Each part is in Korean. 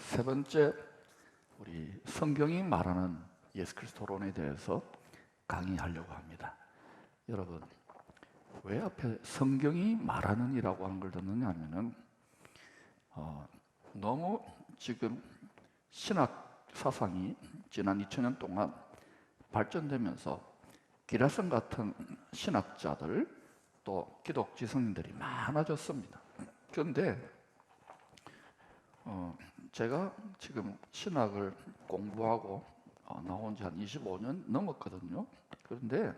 세 번째, 우리 성경이 말하는 예수 그리스도론에 대해서 강의하려고 합니다. 여러분, 왜 앞에 성경이 말하는 이라고 한 걸 듣느냐 하면은 너무 지금 신학 사상이 지난 2000년 동안 발전되면서 기라성 같은 신학자들 또 기독 지성인들이 많아졌습니다. 그런데 제가 지금 신학을 공부하고 나온 지 한 25년 넘었거든요. 그런데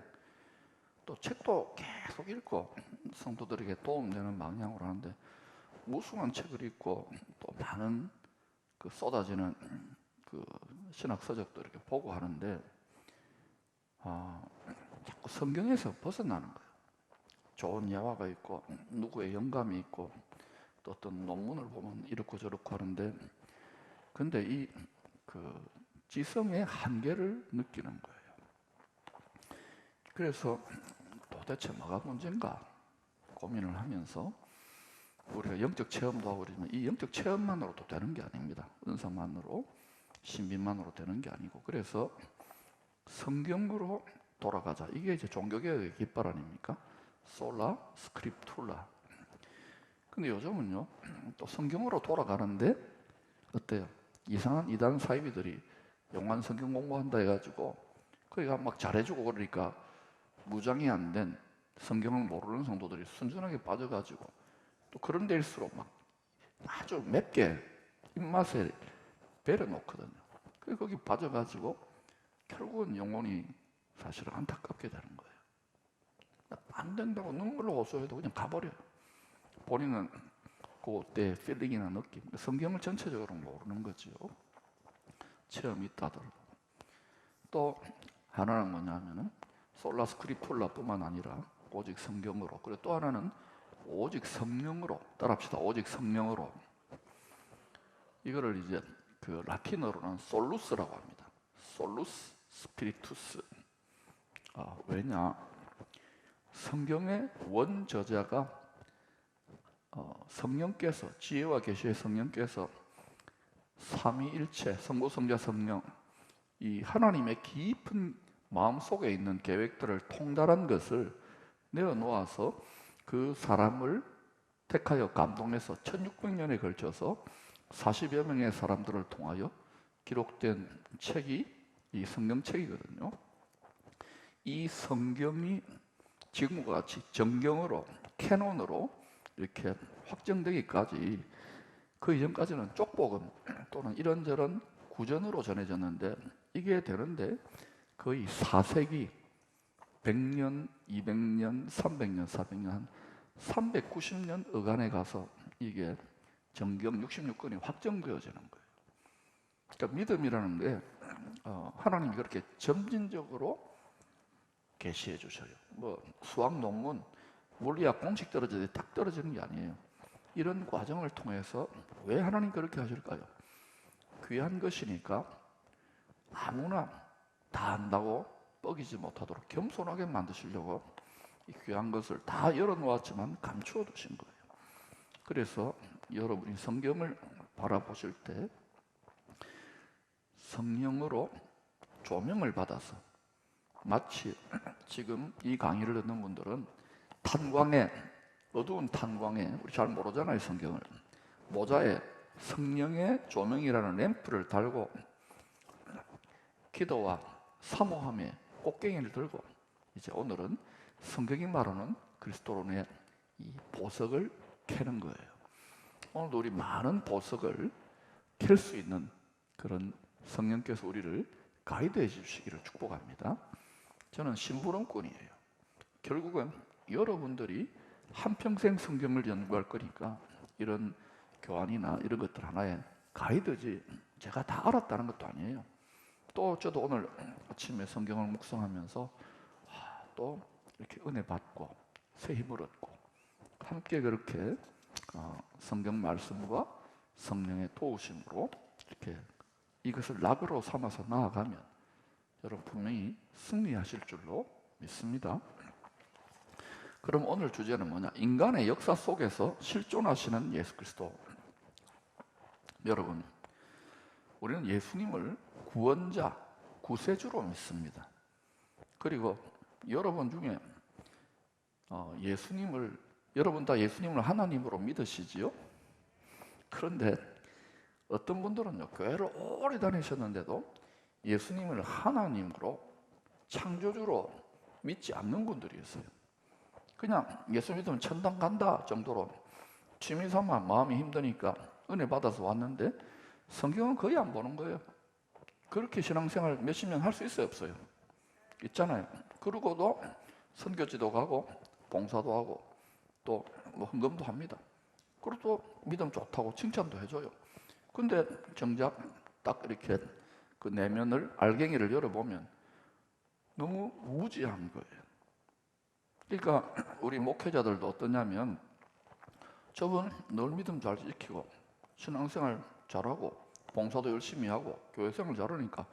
또 책도 계속 읽고 성도들에게 도움되는 방향으로 하는데 무수한 책을 읽고 또 많은 쏟아지는 신학 서적들을 이렇게 보고 하는데 자꾸 성경에서 벗어나는 거예요. 좋은 예화가 있고 누구의 영감이 있고 또 어떤 논문을 보면 이렇고 저렇고 하는데 근데 이 지성의 한계를 느끼는 거예요. 그래서 도대체 뭐가 문제인가 고민을 하면서 우리가 영적 체험도 하고 그러지만 이 영적 체험만으로도 되는 게 아닙니다. 은사만으로, 신비만으로 되는 게 아니고 그래서 성경으로 돌아가자. 이게 이제 종교개혁의 깃발 아닙니까? 솔라 스크립툴라. 근데 요즘은요 또 성경으로 돌아가는데 어때요? 이상한 이단 사이비들이 영원 성경 공부한다 해가지고 그러니까 막 잘해주고 그러니까 무장이 안 된 성경을 모르는 성도들이 순전하게 빠져가지고 또 그런 데일수록 막 아주 맵게 입맛에 배려 놓거든요. 그래서 거기 빠져가지고 결국은 영혼이 사실은 안타깝게 되는 거예요. 안 된다고 눈물로 호소해도 그냥 가버려요. 본인은 그때 필링이나 느낌, 성경을 전체적으로 모르는 거죠. 체험이 있다더라도. 또 하나는 뭐냐면은 솔라 스크립툴라뿐만 아니라 오직 성경으로, 그리고 또 하나는 오직 성령으로, 따라합시다. 오직 성령으로. 이거를 이제 라틴어로는 솔루스라고 합니다. 솔루스 스피리투스. 왜냐? 성경의 원저자가 성령께서, 지혜와 계시의 성령께서 삼위일체, 성부, 성자, 성령, 이 하나님의 깊은 마음속에 있는 계획들을 통달한 것을 내어놓아서 그 사람을 택하여 감동해서 1600년에 걸쳐서 40여 명의 사람들을 통하여 기록된 책이 이 성경책이거든요. 이 성경이 지금과 같이 정경으로, 캐논으로 이렇게 확정되기까지 그 이전까지는 쪽복음 또는 이런저런 구전으로 전해졌는데 이게 되는데 거의 4세기 100년, 200년, 300년, 400년, 한 390년 어간에 가서 이게 정경 66권이 확정되어지는 거예요. 그러니까 믿음이라는 게 하나님이 그렇게 점진적으로 계시해 주셔요. 뭐 수학 논문, 물리학 공식 떨어지듯이 딱 떨어지는 게 아니에요. 이런 과정을 통해서 왜 하나님 그렇게 하실까요? 귀한 것이니까 아무나 다 안다고 뻐기지 못하도록 겸손하게 만드시려고 이 귀한 것을 다 열어놓았지만 감추어 두신 거예요. 그래서 여러분이 성경을 바라보실 때 성령으로 조명을 받아서 마치 지금 이 강의를 듣는 분들은 탄광에, 어두운 탄광에, 우리 잘 모르잖아요 성경을, 모자에 성령의 조명이라는 램프를 달고 기도와 사모함에 꽃갱이를 들고 이제 오늘은 성경이 말하는 그리스도론의 이 보석을 캐는 거예요. 오늘도 우리 많은 보석을 캘 수 있는 그런 성령께서 우리를 가이드해 주시기를 축복합니다. 저는 심부름꾼이에요. 결국은 여러분들이 한평생 성경을 연구할 거니까 이런 교환이나 이런 것들 하나의 가이드지 제가 다 알았다는 것도 아니에요. 또 저도 오늘 아침에 성경을 묵상하면서 또 이렇게 은혜 받고 새 힘을 얻고 함께 그렇게 성경 말씀과 성령의 도우심으로 이렇게 이것을 낙으로 삼아서 나아가면 여러분 분명히 승리하실 줄로 믿습니다. 그럼 오늘 주제는 뭐냐? 인간의 역사 속에서 실존하시는 예수 그리스도. 여러분, 우리는 예수님을 구원자, 구세주로 믿습니다. 그리고 여러분 중에 여러분 다 예수님을 하나님으로 믿으시지요? 그런데 어떤 분들은요, 교회를 오래 다니셨는데도 예수님을 하나님으로, 창조주로 믿지 않는 분들이 있어요. 그냥 예수 믿으면 천당 간다 정도로 취미삼아 마음이 힘드니까 은혜 받아서 왔는데 성경은 거의 안 보는 거예요. 그렇게 신앙생활 몇십 년 할 수 있어요, 없어요? 있잖아요. 그러고도 선교지도 가고 봉사도 하고 또 뭐 헌금도 합니다. 그리고 또 믿음 좋다고 칭찬도 해줘요. 근데 정작 딱 이렇게 그 내면을, 알갱이를 열어보면 너무 무지한 거예요. 그러니까 우리 목회자들도 어떠냐면, 저분 늘 믿음 잘 지키고 신앙생활 잘하고 봉사도 열심히 하고 교회생활 잘하니까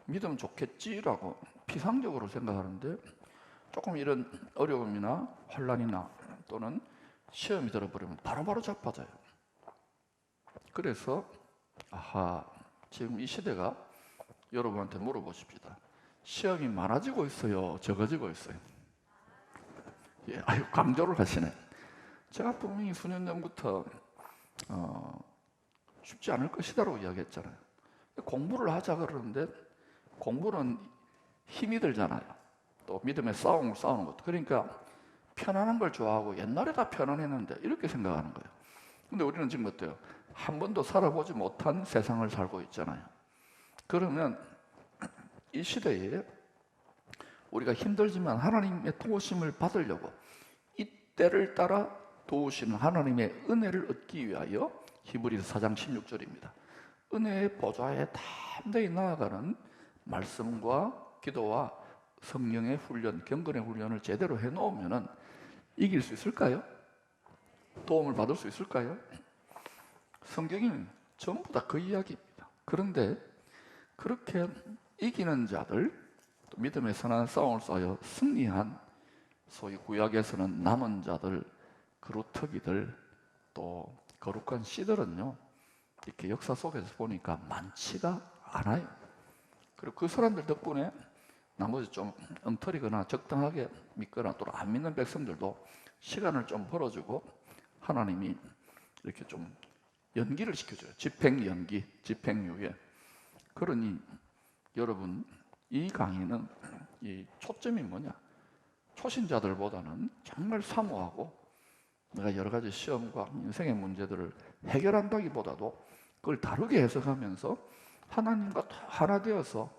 믿음 좋겠지라고 피상적으로 생각하는데, 조금 이런 어려움이나 환난이나 또는 시험이 들어버리면 바로바로 자빠져요. 그래서 지금 이 시대가, 여러분한테 물어보십시다. 시험이 많아지고 있어요, 적어지고 있어요? 예, 강조를 하시네. 제가 분명히 수년 전부터 쉽지 않을 것이다라고 이야기했잖아요. 공부를 하자 그러는데 공부는 힘이 들잖아요. 또 믿음의 싸움을 싸우는 것도. 그러니까 편안한 걸 좋아하고 옛날에 다 편안했는데 이렇게 생각하는 거예요. 근데 우리는 지금 어때요? 한 번도 살아보지 못한 세상을 살고 있잖아요. 그러면 이 시대에 우리가 힘들지만 하나님의 도우심을 받으려고 이때를 따라 도우시는 하나님의 은혜를 얻기 위하여, 히브리서 4장 16절입니다. 은혜의 보좌에 담대히 나아가는 말씀과 기도와 성령의 훈련, 경건의 훈련을 제대로 해놓으면 이길 수 있을까요? 도움을 받을 수 있을까요? 성경이 전부 다 그 이야기입니다. 그런데 그렇게 이기는 자들, 또 믿음의 선한 싸움을 싸워 승리한, 소위 구약에서는 남은 자들, 그루터기들, 또 거룩한 씨들은요, 이렇게 역사 속에서 보니까 많지가 않아요. 그리고 그 사람들 덕분에 나머지 좀 엉터리거나 적당하게 믿거나 또 안 믿는 백성들도 시간을 좀 벌어주고 하나님이 이렇게 좀 연기를 시켜줘요. 집행연기, 집행유예. 그러니 여러분, 이 강의는 이 초점이 뭐냐? 초신자들보다는 정말 사모하고 내가 여러 가지 시험과 인생의 문제들을 해결한다기보다도 그걸 다르게 해석하면서 하나님과 하나 되어서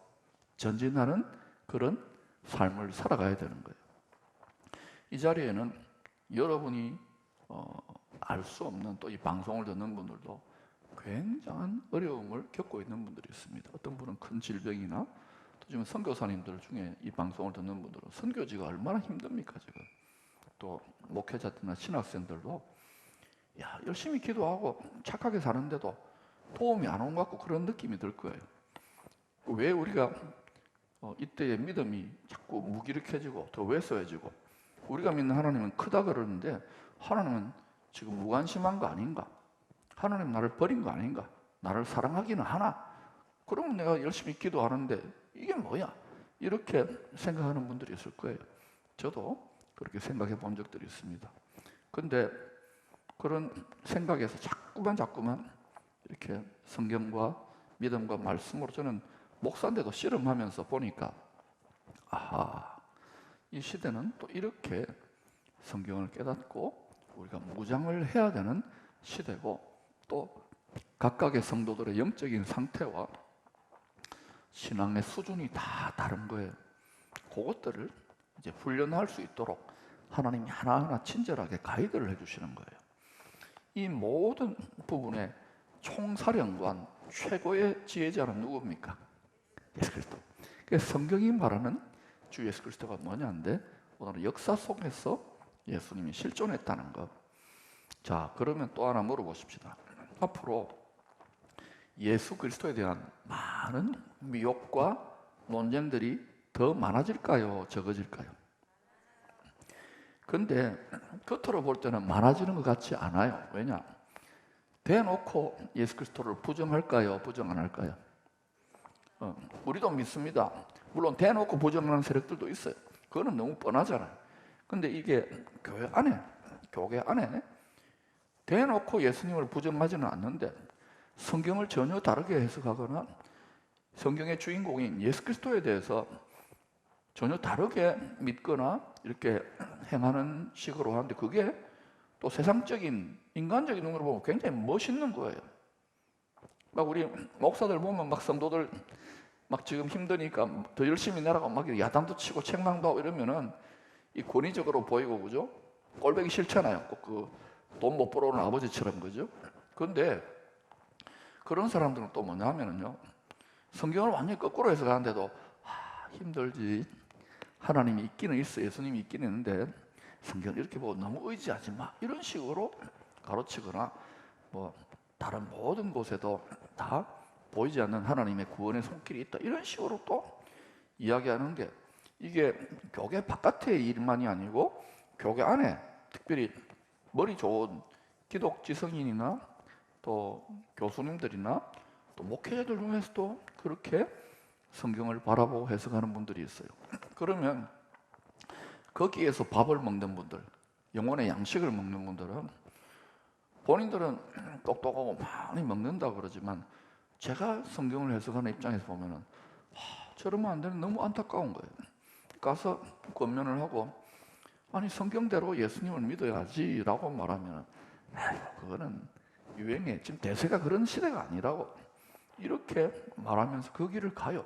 전진하는 그런 삶을 살아가야 되는 거예요. 이 자리에는 여러분이 알 수 없는, 또 이 방송을 듣는 분들도 굉장한 어려움을 겪고 있는 분들이 있습니다. 어떤 분은 큰 질병이나, 또 지금 선교사님들 중에 이 방송을 듣는 분들은 선교지가 얼마나 힘듭니까 지금. 또 목회자들이나 신학생들도 열심히 기도하고 착하게 사는데도 도움이 안 온 것 같고 그런 느낌이 들 거예요. 왜 우리가 이때의 믿음이 자꾸 무기력해지고 더 왜소해지고, 우리가 믿는 하나님은 크다 그러는데 하나님은 지금 무관심한 거 아닌가? 하나님 나를 버린 거 아닌가? 나를 사랑하기는 하나? 그러면 내가 열심히 기도하는데 이게 뭐야? 이렇게 생각하는 분들이 있을 거예요. 저도 그렇게 생각해 본 적들이 있습니다. 근데 그런 생각에서 자꾸만 이렇게 성경과 믿음과 말씀으로, 저는 목사인데도 씨름하면서 보니까 이 시대는 또 이렇게 성경을 깨닫고 우리가 무장을 해야 되는 시대고, 또 각각의 성도들의 영적인 상태와 신앙의 수준이 다 다른 거예요. 그것들을 이제 훈련할 수 있도록 하나님이 하나하나 친절하게 가이드를 해주시는 거예요. 이 모든 부분의 총사령관, 최고의 지혜자는 누굽니까? 예수 그리스도. 그래서 성경이 말하는 주 예수 그리스도가 뭐냐인데, 오늘은 역사 속에서 예수님이 실존했다는 것. 자, 그러면 또 하나 물어보십시다. 앞으로 예수 그리스도에 대한 많은 미혹과 논쟁들이 더 많아질까요? 적어질까요? 근데 겉으로 볼 때는 많아지는 것 같지 않아요. 왜냐? 대놓고 예수 그리스도를 부정할까요? 부정 안 할까요? 우리도 믿습니다. 물론 대놓고 부정하는 세력들도 있어요. 그거는 너무 뻔하잖아요. 근데 이게 교회 안에 대놓고 예수님을 부정하지는 않는데 성경을 전혀 다르게 해석하거나 성경의 주인공인 예수 그리스도에 대해서 전혀 다르게 믿거나 이렇게 행하는 식으로 하는데, 그게 또 세상적인 인간적인 눈으로 보면 굉장히 멋있는 거예요. 막 우리 목사들 보면 막 성도들 막 지금 힘드니까 더 열심히 내라고 막 야단도 치고 책망도 하고 이러면은 이 권위적으로 보이고, 그죠? 꼴보기 싫잖아요. 꼭 그 돈 못 벌어오는 아버지처럼, 그죠? 그런데 그런 사람들은 또 뭐냐면요, 성경을 완전히 거꾸로 해서 가는데도 힘들지, 하나님이 있기는 있어, 예수님이 있기는 있는데 성경을 이렇게 보고 너무 의지하지 마, 이런 식으로 가르치거나, 뭐 다른 모든 곳에도 다 보이지 않는 하나님의 구원의 손길이 있다, 이런 식으로 또 이야기하는 게, 이게 교회 바깥의 일만이 아니고 교회 안에, 특별히 머리 좋은 기독지성인이나 또 교수님들이나 또 목회자들 중에서도 그렇게 성경을 바라보고 해석하는 분들이 있어요. 그러면 거기에서 밥을 먹는 분들, 영혼의 양식을 먹는 분들은 본인들은 똑똑하고 많이 먹는다 그러지만, 제가 성경을 해석하는 입장에서 보면은 저러면 안 되는, 너무 안타까운 거예요. 가서 권면을 하고, 아니 성경대로 예수님을 믿어야지 라고 말하면 그거는 유행해, 지금 대세가 그런 시대가 아니라고, 이렇게 말하면서 그 길을 가요.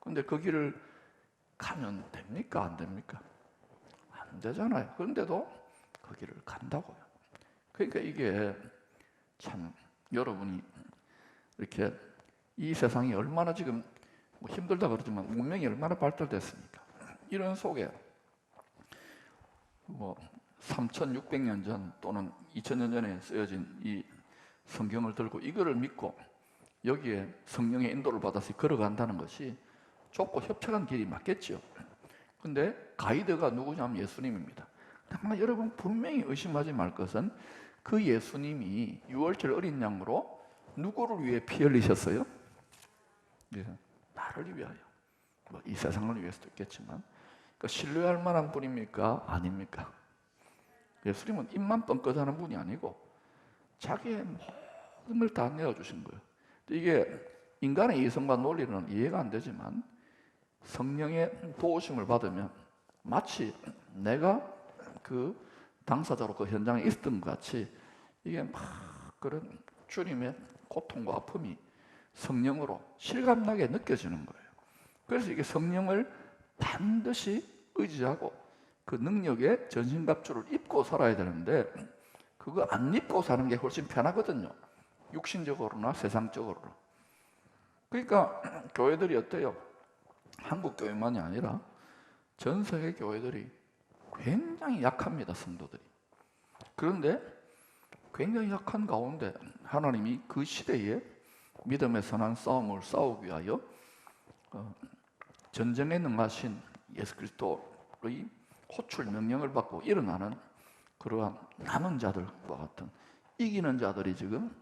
근데 그 길을 가면 됩니까? 안 됩니까? 안 되잖아요. 그런데도 그 길을 간다고요. 그러니까 이게 참, 여러분이 이렇게 이 세상이 얼마나 지금 뭐 힘들다 그러지만 문명이 얼마나 발달됐습니까? 이런 속에 뭐 3600년 전 또는 2000년 전에 쓰여진 이 성경을 들고 이거를 믿고 여기에 성령의 인도를 받아서 걸어간다는 것이 좁고 협착한 길이 맞겠죠. 근데 가이드가 누구냐면 예수님입니다. 다만 여러분 분명히 의심하지 말 것은, 그 예수님이 유월절 어린 양으로 누구를 위해 피 흘리셨어요? 예, 나를 위하여. 뭐 이 세상을 위해서도 있겠지만, 그러니까 신뢰할 만한 분입니까? 아닙니까? 예수님은 입만 뻥끗하는 분이 아니고 자기의 모든 걸 다 내어주신 거예요. 이게 인간의 이성과 논리는 이해가 안 되지만 성령의 도우심을 받으면 마치 내가 그 당사자로 그 현장에 있었던 것 같이, 이게 막 그런 주님의 고통과 아픔이 성령으로 실감나게 느껴지는 거예요. 그래서 이게 성령을 반드시 의지하고 그 능력의 전신갑주를 입고 살아야 되는데, 그거 안 입고 사는 게 훨씬 편하거든요. 육신적으로나 세상적으로. 그러니까 교회들이 어때요? 한국 교회만이 아니라 전 세계 교회들이 굉장히 약합니다, 성도들이. 그런데 굉장히 약한 가운데 하나님이 그 시대에 믿음의 선한 싸움을 싸우기 위하여 전쟁에 능하신 예수 그리스도의 호출 명령을 받고 일어나는 그러한 남은 자들과 같은 이기는 자들이 지금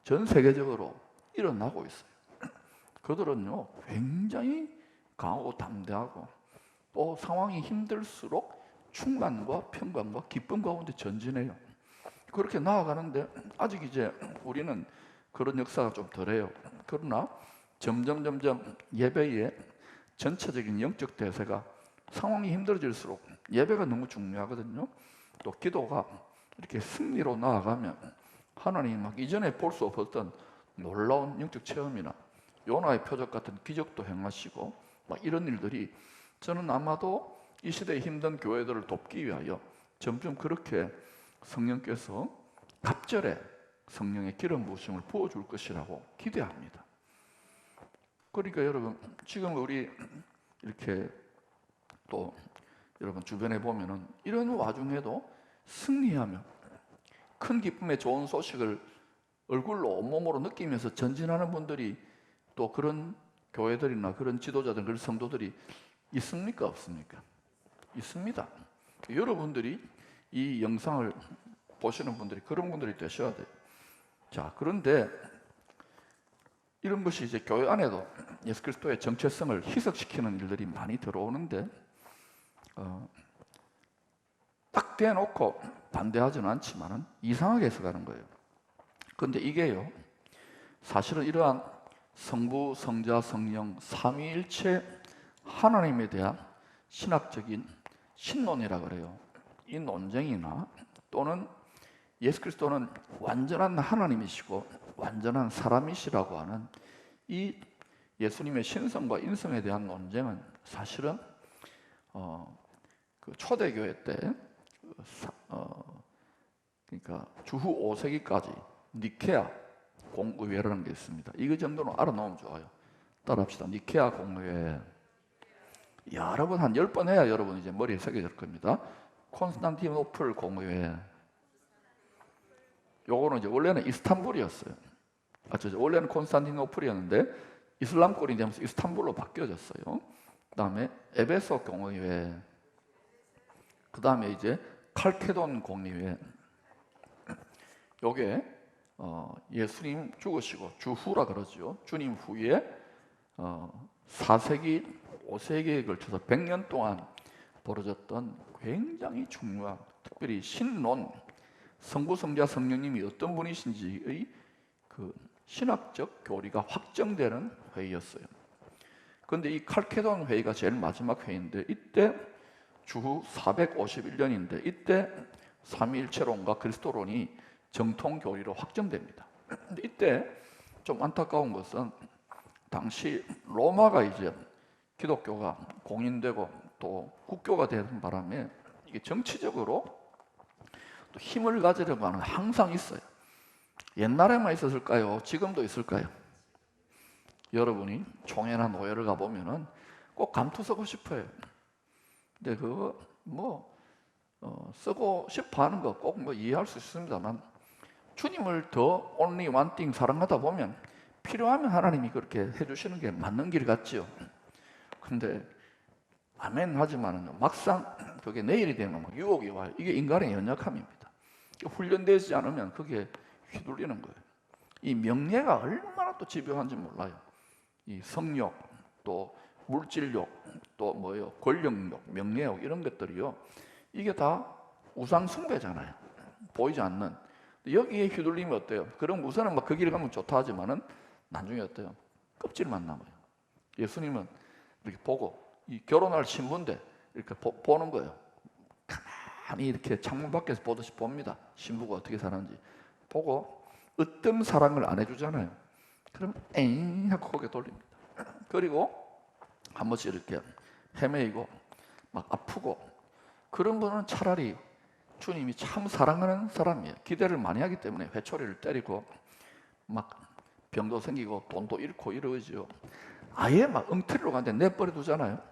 전 세계적으로 일어나고 있어요. 그들은요 굉장히 강하고 담대하고, 또 상황이 힘들수록 충만과 평강과 기쁨 가운데 전진해요. 그렇게 나아가는데 아직 이제 우리는 그런 역사가 좀 덜해요. 그러나 점점 예배의 전체적인 영적 대세가 상황이 힘들어질수록 예배가 너무 중요하거든요. 또 기도가 이렇게 승리로 나아가면 하나님 막 이전에 볼 수 없었던 놀라운 영적 체험이나 요나의 표적 같은 기적도 행하시고 막 이런 일들이, 저는 아마도 이 시대의 힘든 교회들을 돕기 위하여 점점 그렇게 성령께서 갑절에 성령의 기름 부으심을 부어줄 것이라고 기대합니다. 그러니까 여러분 지금 우리 이렇게 또 여러분 주변에 보면은 이런 와중에도 승리하며 큰 기쁨의 좋은 소식을 얼굴로 온몸으로 느끼면서 전진하는 분들이, 또 그런 교회들이나 그런 지도자들, 그런 성도들이 있습니까? 없습니까? 있습니다. 여러분들이 이 영상을 보시는 분들이 그런 분들이 되셔야 돼요. 자, 그런데 이런 것이 이제 교회 안에도 예수 그리스도의 정체성을 희석시키는 일들이 많이 들어오는데 딱 대놓고 반대하지는 않지만 이상하게 해석하는 거예요. 그런데 이게요, 사실은 이러한 성부, 성자, 성령 삼위일체 하나님에 대한 신학적인 신론이라 그래요. 이 논쟁이나 또는 예수 그리스도는 완전한 하나님이시고 완전한 사람이시라고 하는 이 예수님의 신성과 인성에 대한 논쟁은 사실은 그 초대교회 때 그러니까 주후 5세기까지 니케아 공의회라는 게 있습니다. 이거 정도는 알아놓으면 좋아요. 따라합시다. 니케아 공의회. 여러분 한 10번 해야 여러분 이제 머리에 새겨질 겁니다. 콘스탄티노플 공의회. 요거는 이제 원래는 이스탄불이었어요. 원래는 콘스탄티노플이었는데 이슬람권이 되면서 이스탄불로 바뀌어졌어요. 그 다음에 에베소 공의회. 그 다음에 이제 칼케돈 공의회. 요게 예수님 죽으시고 주후라 그러죠. 주님 후에 4세기, 5세기에 걸쳐서 100년 동안 벌어졌던 굉장히 중요한, 특별히 신론, 성부, 성자, 성령님이 어떤 분이신지의 그 신학적 교리가 확정되는 회의였어요. 그런데 이 칼케돈 회의가 제일 마지막 회의인데 이때 주후 451년인데 이때 삼위일체론과 그리스도론이 정통 교리로 확정됩니다. 근데 이때 좀 안타까운 것은 당시 로마가 이제 기독교가 공인되고 또 국교가 되는 바람에 이게 정치적으로 또 힘을 가지려고 하는 항상 있어요. 옛날에만 있었을까요? 지금도 있을까요? 여러분이 총회나 노회를 가보면은 꼭 감투 쓰고 싶어요. 근데 그거 쓰고 싶어 하는 거 꼭 이해할 수 있습니다만 주님을 더 only one thing 사랑하다 보면 필요하면 하나님이 그렇게 해주시는 게 맞는 길 같지요. 근데 아멘 하지만은 막상 그게 내일이 되면 유혹이 와요. 이게 인간의 연약함입니다. 훈련되지 않으면 그게 휘둘리는 거예요. 이 명예가 얼마나 또 집요한지 몰라요. 이 성욕, 또 물질욕, 또 권력욕, 명예욕 이런 것들이요. 이게 다 우상 숭배잖아요. 보이지 않는. 여기에 휘둘리면 어때요? 그럼 우선은 그 길을 가면 좋다 하지만은 나중에 어때요? 껍질만 남아요. 예수님은 이렇게 보고 이 결혼할 신부인데 이렇게 보는 거예요. 가만히 이렇게 창문 밖에서 보듯이 봅니다. 신부가 어떻게 사는지 보고 으뜸 사랑을 안 해주잖아요. 그럼 에잉 하고 고개 돌립니다. 그리고 한 번씩 이렇게 헤매이고 막 아프고 그런 분은 차라리 주님이 참 사랑하는 사람이에요. 기대를 많이 하기 때문에 회초리를 때리고 막 병도 생기고 돈도 잃고 이러지요. 아예 막 엉터리로 가는데 내버려 두잖아요.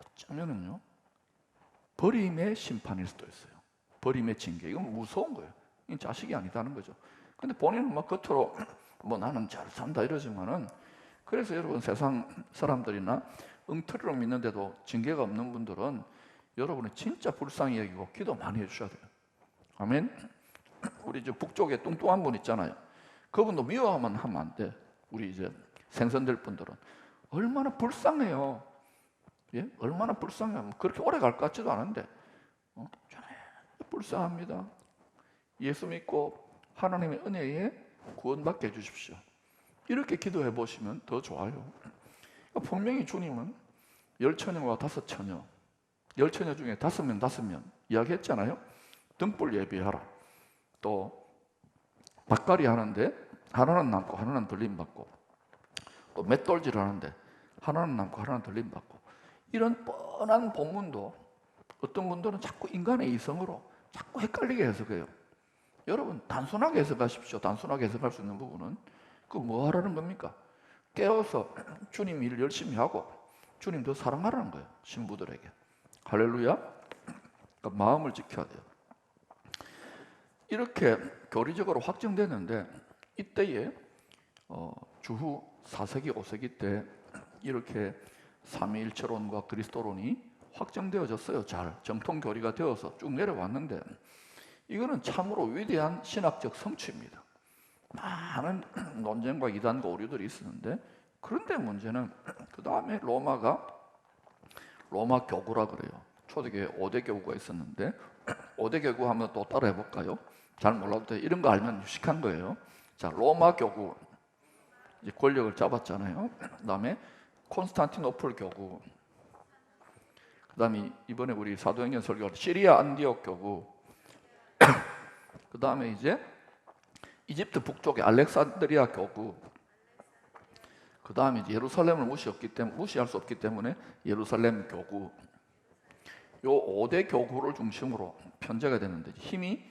어쩌면은요 버림의 심판일 수도 있어요. 버림의 징계. 이건 무서운 거예요. 이건 자식이 아니다는 거죠. 근데 본인은 막 겉으로 나는 잘 산다 이러지만은 그래서 여러분 세상 사람들이나 엉터리로 믿는데도 징계가 없는 분들은 여러분은 진짜 불쌍히 여기고 기도 많이 해주셔야 돼요. 아멘. 우리 이제 북쪽에 뚱뚱한 분 있잖아요. 그분도 미워하면 하면 안 돼. 우리 이제 생선될 분들은 얼마나 불쌍해요. 예? 얼마나 불쌍해요. 그렇게 오래 갈 것 같지도 않은데 불쌍합니다. 예수 믿고 하나님의 은혜에 구원받게 해주십시오. 이렇게 기도해 보시면 더 좋아요. 분명히 주님은 10처녀와 5처녀, 10처녀 중에 5명 이야기했잖아요. 등불 예비하라. 또 닭갈이 하는데 하나는 남고 하나는 들림받고, 또 맷돌질을 하는데 하나는 남고 하나는 들림받고, 이런 뻔한 본문도 어떤 분들은 자꾸 인간의 이성으로 자꾸 헷갈리게 해석해요. 여러분 단순하게 해석하십시오. 단순하게 해석할 수 있는 부분은 그 뭐 하라는 겁니까? 깨워서 주님 일을 열심히 하고 주님 더 사랑하라는 거예요. 신부들에게. 할렐루야. 그러니까 마음을 지켜야 돼요. 이렇게 교리적으로 확정되는데 이때에 주후 4세기, 5세기 때 이렇게 삼위일체론과 그리스도론이 확정되어졌어요. 잘 정통 교리가 되어서 쭉 내려왔는데 이거는 참으로 위대한 신학적 성취입니다. 많은 논쟁과 이단과 오류들이 있었는데, 그런데 문제는 그 다음에 로마가 로마 교구라 그래요. 초대교회 5대 교구가 있었는데 5대 교구 하면 또 따라 해볼까요? 잘 몰라도 돼. 이런 거 알면 유식한 거예요. 자, 로마 교구 이제 권력을 잡았잖아요. 그 다음에 콘스탄티노플 교구, 그 다음에 이번에 우리 사도행전 설교할 시리아 안디옥 교구, 그 다음에 이제 이집트 북쪽의 알렉산드리아 교구, 그 다음에 이제 예루살렘을 무시할 수 없기 때문에 예루살렘 교구, 요 5대 교구를 중심으로 편제가 되는데, 힘이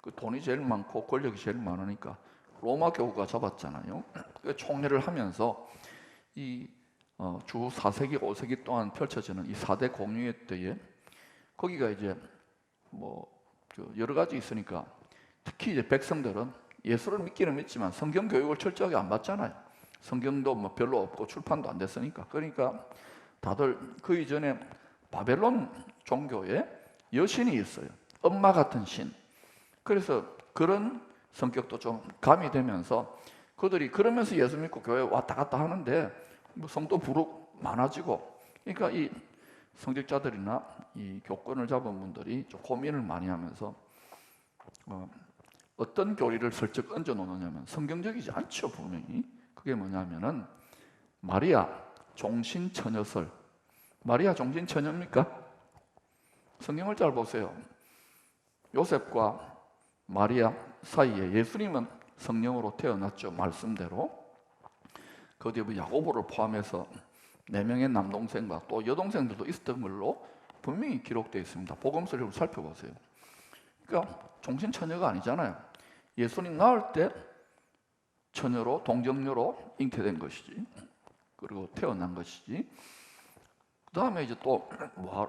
그 돈이 제일 많고 권력이 제일 많으니까 로마 교구가 잡았잖아요. 그 총리를 하면서 이 주 4세기, 5세기 동안 펼쳐지는 이 4대 공유의 때에 거기가 이제 뭐 여러 가지 있으니까 특히 이제 백성들은 예수를 믿기는 믿지만 성경 교육을 철저하게 안 받잖아요. 성경도 뭐 별로 없고 출판도 안 됐으니까. 그러니까 다들 그 이전에 바벨론 종교에 여신이 있어요. 엄마 같은 신. 그래서 그런 성격도 좀 가미되면서 그들이 그러면서 예수 믿고 교회 왔다 갔다 하는데 뭐 성도 부룩 많아지고, 그러니까 이 성직자들이나 이 교권을 잡은 분들이 좀 고민을 많이 하면서 어떤 교리를 슬쩍 얹어 놓느냐면 성경적이지 않죠. 분명히 그게 뭐냐면은 마리아 종신처녀설. 마리아 종신처녀입니까? 성경을 잘 보세요. 요셉과 마리아 사이에 예수님은 성령으로 태어났죠. 말씀대로. 그 뒤에 야고보를 포함해서 4명의 남동생과 또 여동생들도 있었던 걸로 분명히 기록되어 있습니다. 복음서를 살펴보세요. 그러니까 종신처녀가 아니잖아요. 예수님 낳을 때 처녀로 동정녀로 잉태된 것이지, 그리고 태어난 것이지. 그 다음에 이제 또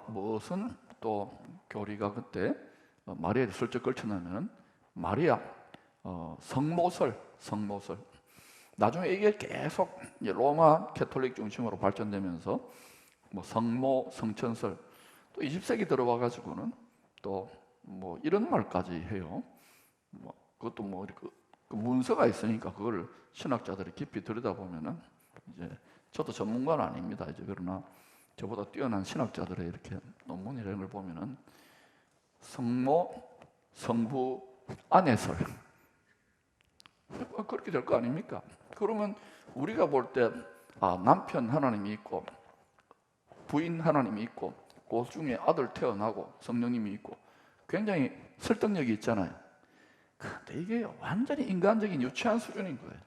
무엇은 또 교리가 그때 마리아를 슬쩍 걸쳐놓으면 마리아 성모설. 나중에 이게 계속 이제 로마 캐톨릭 중심으로 발전되면서 뭐 성모, 성천설, 또 20세기 들어와 가지고는 또 뭐 이런 말까지 해요. 뭐 그것도 뭐 그 문서가 있으니까 그걸 신학자들이 깊이 들여다보면은, 이제 저도 전문가는 아닙니다. 이제 그러나 저보다 뛰어난 신학자들의 이렇게 논문 이런 걸 보면은 성모, 성부, 아내설 그렇게 될 거 아닙니까? 그러면 우리가 볼 때 남편 하나님이 있고 부인 하나님이 있고 그 중에 아들 태어나고 성령님이 있고 굉장히 설득력이 있잖아요. 근데 이게 완전히 인간적인 유치한 수준인 거예요.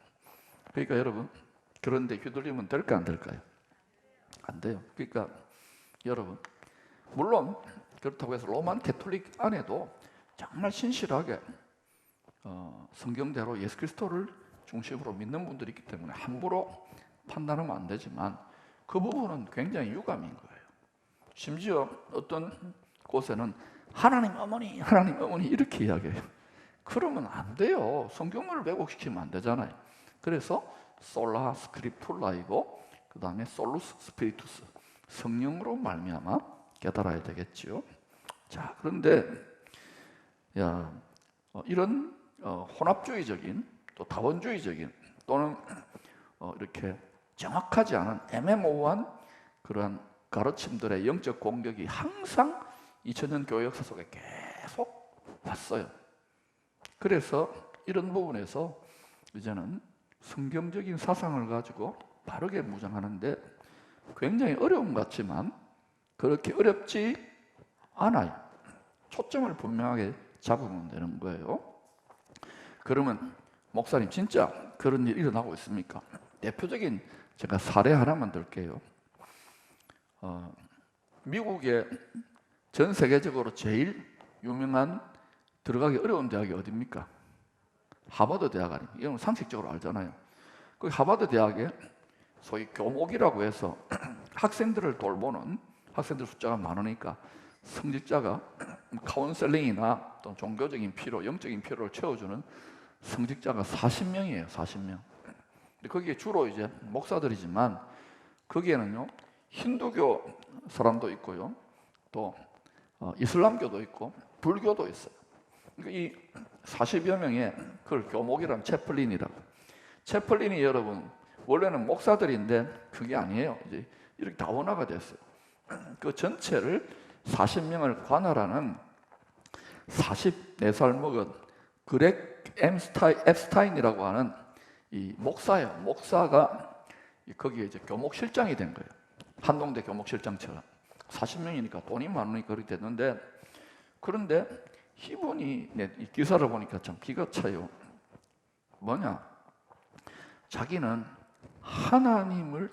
그러니까 여러분, 그런데 휘둘리면 될까 안 될까요? 안 돼요. 그러니까 여러분, 물론 그렇다고 해서 로만 캐톨릭 안에도 정말 신실하게 성경대로 예수 그리스도를 중심으로 믿는 분들이 있기 때문에 함부로 판단하면 안 되지만 그 부분은 굉장히 유감인 거예요. 심지어 어떤 곳에는 하나님 어머니 이렇게 이야기해요. 그러면 안 돼요. 성경을 왜곡시키면 안 되잖아요. 그래서 솔라 스크립툴라이고 그 다음에 솔루스 스피리투스, 성령으로 말미암아 깨달아야 되겠지요. 자, 그런데 이런 혼합주의적인 또 다원주의적인 또는 이렇게 정확하지 않은 애매모호한 그러한 가르침들의 영적 공격이 항상 2000년 교회 역사 속에 계속 왔어요. 그래서 이런 부분에서 이제는 성경적인 사상을 가지고 바르게 무장하는데 굉장히 어려운 것 같지만 그렇게 어렵지 않아요. 초점을 분명하게 잡으면 되는 거예요. 그러면 목사님 진짜 그런 일이 일어나고 있습니까? 대표적인 제가 사례 하나만 들게요. 미국의 전 세계적으로 제일 유명한 들어가기 어려운 대학이 어디입니까? 하버드 대학 아닙니까? 이건 상식적으로 알잖아요. 그 하버드 대학에 소위 교목이라고 해서 학생들을 돌보는, 학생들 숫자가 많으니까 성직자가 카운셀링이나 또 종교적인 필요, 영적인 필요를 채워주는 성직자가 40명이에요. 40명. 근데 거기에 주로 이제 목사들이지만 거기에는요 힌두교 사람도 있고요, 또 이슬람교도 있고 불교도 있어요. 그러니까 이 40여 명의 그걸 교목이라는 채플린이라고, 채플린이 여러분 원래는 목사들인데 그게 아니에요. 이제 이렇게 다원화가 됐어요. 그 전체를 40명을 관할하는 44살 먹은 그렉 앱스타인이라고 하는 이 목사예요. 목사가 거기에 이제 교목실장이 된 거예요. 한동대 교목실장처럼 40명이니까 돈이 많으니까 그렇게 됐는데, 그런데 이분이 이 기사를 보니까 참 기가 차요. 뭐냐? 자기는 하나님을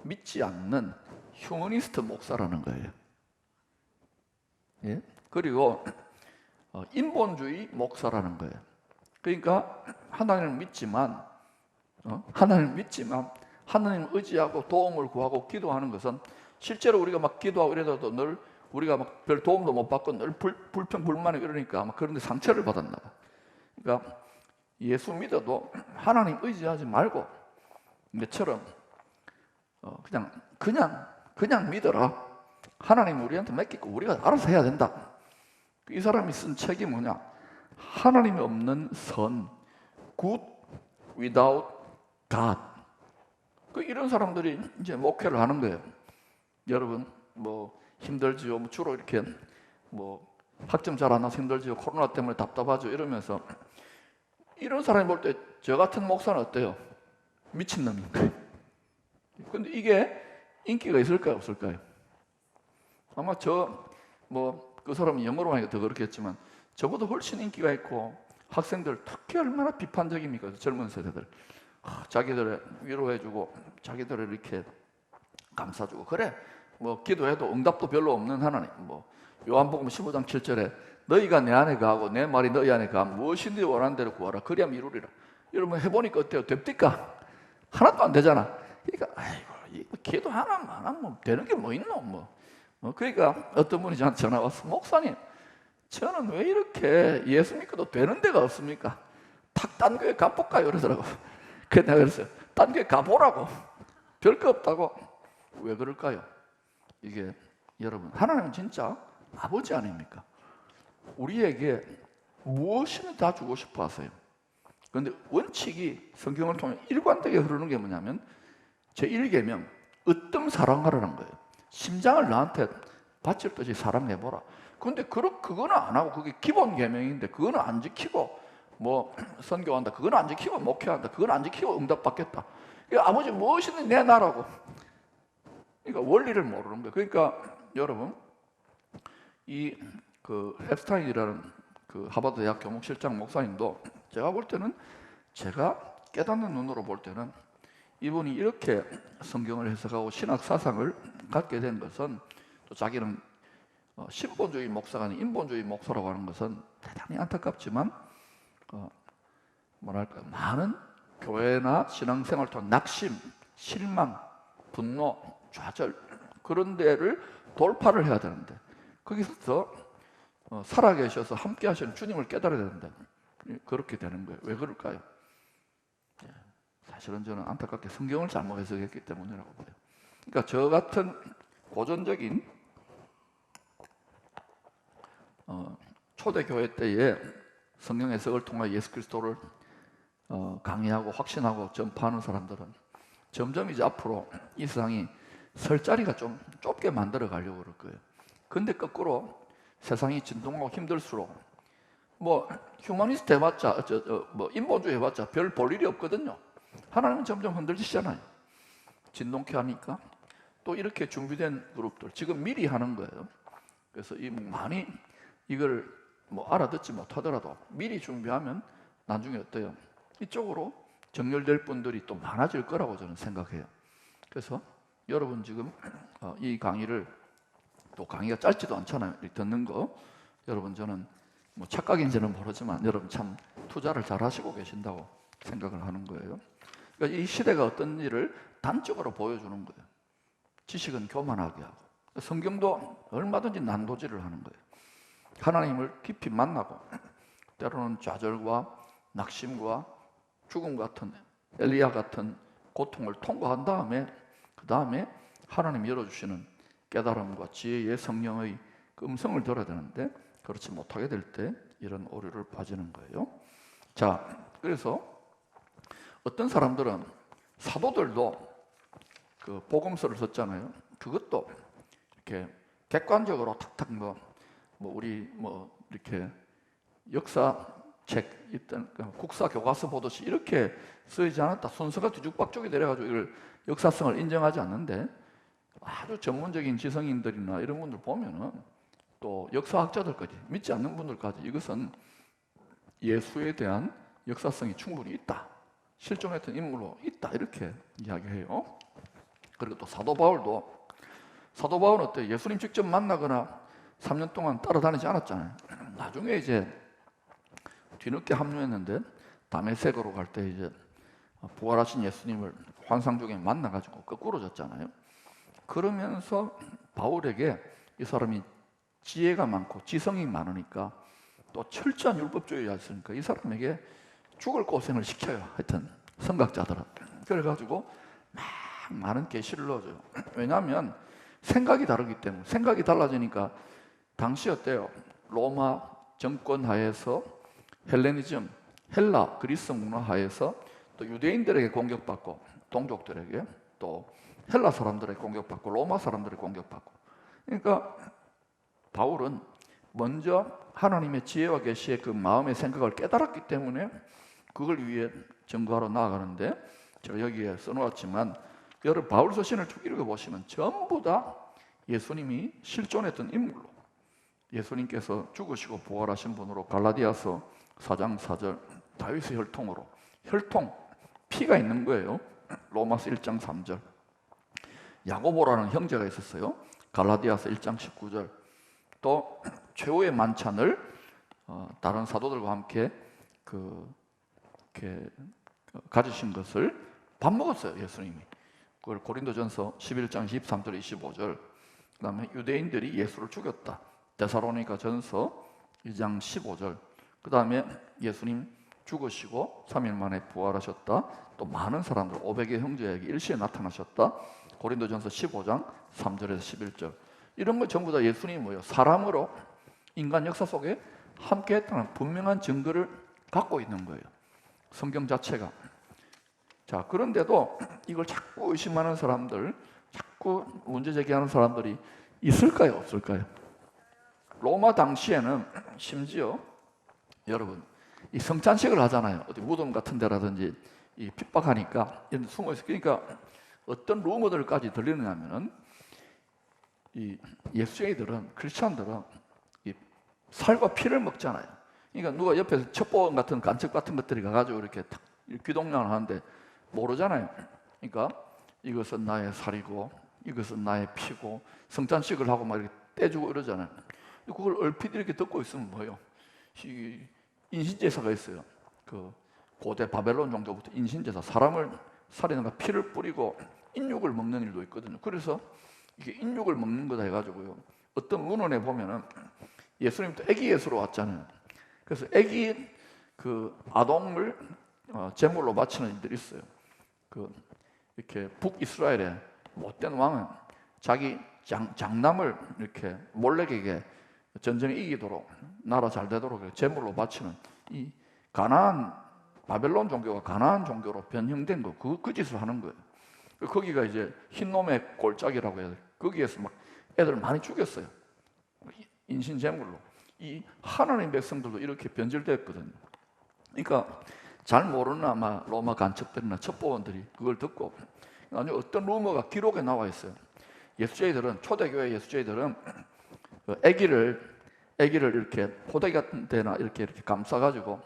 믿지 않는 휴머니스트 목사라는 거예요. 예? 그리고 인본주의 목사라는 거예요. 그러니까 하나님을 믿지만 하나님 의지하고 도움을 구하고 기도하는 것은, 실제로 우리가 막 기도하고 이래도 늘 우리가 막 별 도움도 못 받고 늘 불평 불만이 이러니까 아마 그런 데 상처를 받았나 봐. 그러니까 예수 믿어도 하나님 의지하지 말고 이처럼 그냥 믿어라. 하나님 우리한테 맡기고 우리가 알아서 해야 된다. 이 사람이 쓴 책이 뭐냐? 하나님이 없는 선, Good without God. 이런 사람들이 이제 목회를 하는 거예요. 여러분 뭐 힘들지요. 뭐 주로 이렇게 뭐 학점 잘 안 나서 힘들지요. 코로나 때문에 답답하죠. 이러면서 이런 사람이 볼 때 저 같은 목사는 어때요? 미친놈인 거예요. 근데 이게 인기가 있을까요? 없을까요? 아마 그 사람이 영어로 하니까 더 그렇겠지만 저보다 훨씬 인기가 있고, 학생들 특히 얼마나 비판적입니까? 젊은 세대들. 자기들을 위로해주고 자기들을 이렇게 감싸주고, 그래 뭐 기도해도 응답도 별로 없는 하나님. 뭐 요한복음 15장 7절에 너희가 내 안에 거하고 내 말이 너희 안에 거하면 무엇이든지 원하는 대로 구하라 그리하면 이루리라. 여러분 해보니까 어때요? 됩니까? 하나도 안 되잖아. 그러니까 아이고 기도 하나만 하면 뭐 되는 게 뭐 있노 뭐. 그러니까 어떤 분이 저한테 전화 와서, 목사님 저는 왜 이렇게 예수 믿고도 되는 데가 없습니까? 탁 딴 교회 가볼까요? 이러더라고. 그래서 내가 그랬어요. 딴 교회 가보라고. 별거 없다고. 왜 그럴까요? 이게 여러분, 하나님은 진짜 아버지 아닙니까? 우리에게 무엇이든 다 주고 싶어 하세요. 그런데 원칙이 성경을 통해 일관되게 흐르는 게 뭐냐면 제1계명 으뜸 사랑하라는 거예요. 심장을 나한테 바칠 듯이 사랑해보라. 그런데 그거는 안 하고, 그게 기본 계명인데 그거는 안 지키고 뭐 선교한다, 그거는 안 지키고 목회한다, 그거는 안 지키고 응답받겠다. 그러니까 아버지 무엇이든 내 나라고. 그러니까 원리를 모르는 거예요. 그러니까 여러분 그 앱스타인이라는 그 하버드 대학 교목실장 목사님도 제가 볼 때는, 제가 깨닫는 눈으로 볼 때는 이분이 이렇게 성경을 해석하고 신학 사상을 갖게 된 것은, 또 자기는 신본주의 목사가 아닌 인본주의 목사라고 하는 것은 대단히 안타깝지만 뭐랄까, 많은 교회나 신앙생활을 통한 낙심, 실망, 분노, 좌절, 그런 데를 돌파를 해야 되는데, 거기서 살아계셔서 함께 하시는 주님을 깨달아야 되는데 그렇게 되는 거예요. 왜 그럴까요? 사실은 저는 안타깝게 성경을 잘못 해석했기 때문이라고 봐요. 그러니까 저 같은 고전적인 초대교회 때에 성경 해석을 통해 예수 그리스도를 강의하고 확신하고 전파하는 사람들은 점점 이제 앞으로 이 세상이 설 자리가 좀 좁게 만들어 가려고 그럴 거예요. 근데 거꾸로 세상이 진동하고 힘들수록 뭐 휴머니스트 해봤자 뭐 인본주의 해봤자 별 볼 일이 없거든요. 하나님은 점점 흔들리시잖아요. 진동케 하니까 또 이렇게 준비된 그룹들 지금 미리 하는 거예요. 그래서 많이 이걸 뭐 알아듣지 못하더라도 미리 준비하면 나중에 어때요? 이쪽으로 정렬될 분들이 또 많아질 거라고 저는 생각해요. 그래서 여러분 지금 이 강의를, 또 강의가 짧지도 않잖아요. 듣는 거. 여러분 저는 뭐 착각인지는 모르지만 여러분 참 투자를 잘 하시고 계신다고 생각을 하는 거예요. 그러니까 이 시대가 어떤 일을 단적으로 보여주는 거예요. 지식은 교만하게 하고, 성경도 얼마든지 난도질을 하는 거예요. 하나님을 깊이 만나고 때로는 좌절과 낙심과 죽음 같은, 엘리야 같은 고통을 통과한 다음에 그 다음에 하나님이 열어주시는 깨달음과 지혜의 성령의 그 음성을 들어야 되는데 그렇지 못하게 될 때 이런 오류를 빠지는 거예요. 자, 그래서 어떤 사람들은 사도들도 그 복음서를 썼잖아요. 그것도 이렇게 객관적으로 탁탁 우리 이렇게 역사책 있던 국사 교과서 보듯이 이렇게 쓰이지 않았다. 순서가 뒤죽박죽이 돼가지고 이걸 역사성을 인정하지 않는데, 아주 전문적인 지성인들이나 이런 분들 보면은 또 역사학자들까지, 믿지 않는 분들까지 이것은 예수에 대한 역사성이 충분히 있다, 실존했던 인물로 있다, 이렇게 이야기해요. 그리고 또 사도 바울은 어때요? 예수님 직접 만나거나 3년 동안 따라다니지 않았잖아요. 나중에 이제 뒤늦게 합류했는데 다메섹으로 갈 때 이제 부활하신 예수님을 환상 중에 만나가지고 거꾸로 졌잖아요. 그러면서 바울에게 이 사람이 지혜가 많고 지성이 많으니까 또 철저한 율법주의가 있으니까 이 사람에게 죽을 고생을 시켜요. 하여튼 선각자들은. 그래가지고 막 많은 계시를 넣어줘요. 왜냐하면 생각이 다르기 때문에. 생각이 달라지니까 당시 어때요? 로마 정권 하에서 헬레니즘, 헬라 그리스 문화 하에서 또 유대인들에게 공격받고, 동족들에게, 또 헬라 사람들에게 공격받고, 로마 사람들에게 공격받고. 그러니까 바울은 먼저 하나님의 지혜와 계시의 그 마음의 생각을 깨달았기 때문에 그걸 위해 전거하러 나아가는데, 제가 여기에 써놓았지만 여러분 바울서 신을 쭉 읽어보시면 전부 다 예수님이 실존했던 인물로, 예수님께서 죽으시고 부활하신 분으로, 갈라디아서 4장 4절 다윗의 혈통으로, 혈통, 피가 있는 거예요. 로마서 1장 3절 야고보라는 형제가 있었어요. 갈라디아서 1장 19절 또 최후의 만찬을 다른 사도들과 함께 이렇게 가지신 것을 밥 먹었어요, 예수님이. 그걸 고린도전서 11장 23절 25절, 그 다음에 유대인들이 예수를 죽였다, 데살로니가 전서 2장 15절, 그 다음에 예수님 죽으시고 3일 만에 부활하셨다, 또 많은 사람들 500의 형제에게 일시에 나타나셨다, 고린도전서 15장 3절에서 11절. 이런 거 전부 다 예수님이 뭐예요? 사람으로 인간 역사 속에 함께 했다는 분명한 증거를 갖고 있는 거예요, 성경 자체가. 자, 그런데도 이걸 자꾸 의심하는 사람들, 자꾸 문제 제기하는 사람들이 있을까요, 없을까요? 로마 당시에는 심지어 여러분 이 성찬식을 하잖아요. 어디 무덤 같은 데라든지 이 핍박하니까 이런 숨어 있어. 그러니까 어떤 루머들까지 들리느냐면은 이 예수쟁이들은, 크리스찬들은 이 살과 피를 먹잖아요. 그러니까 누가 옆에서 첩보원 같은 간첩 같은 것들이 가가지고 이렇게 탁 귀동냥을 하는데 모르잖아요. 그러니까 이것은 나의 살이고 이것은 나의 피고 성찬식을 하고 막 이렇게 떼주고 이러잖아요. 그걸 얼핏 이렇게 듣고 있으면 뭐예요? 인신제사가 있어요. 그 고대 바벨론 종교부터 인신제사, 사람을 살인하거나 피를 뿌리고 인육을 먹는 일도 있거든요. 그래서 이게 인육을 먹는 거다 해가지고요, 어떤 문헌에 보면은 예수님도 아기 예수로 왔잖아요. 그래서 아기 그 아동을 제물로 바치는 일들이 있어요. 이렇게 북이스라엘의 못된 왕은 자기 장남을 이렇게 몰래에게 전쟁에 이기도록, 나라 잘 되도록 제물로 바치는, 이 가나안, 바벨론 종교가 가나안 종교로 변형된 거, 그 짓을 하는 거예요. 거기가 이제 흰놈의 골짜기라고 해요. 거기에서 막 애들 많이 죽였어요, 인신 제물로. 이 하나님 백성들도 이렇게 변질됐거든요. 그러니까 잘 모르는 아마 로마 간첩들이나 첩보원들이 그걸 듣고, 아니 어떤 루머가 기록에 나와 있어요. 예수제이들은, 초대교회 예수제이들은 아기를 이렇게 포대기 같은 데나 이렇게 감싸가지고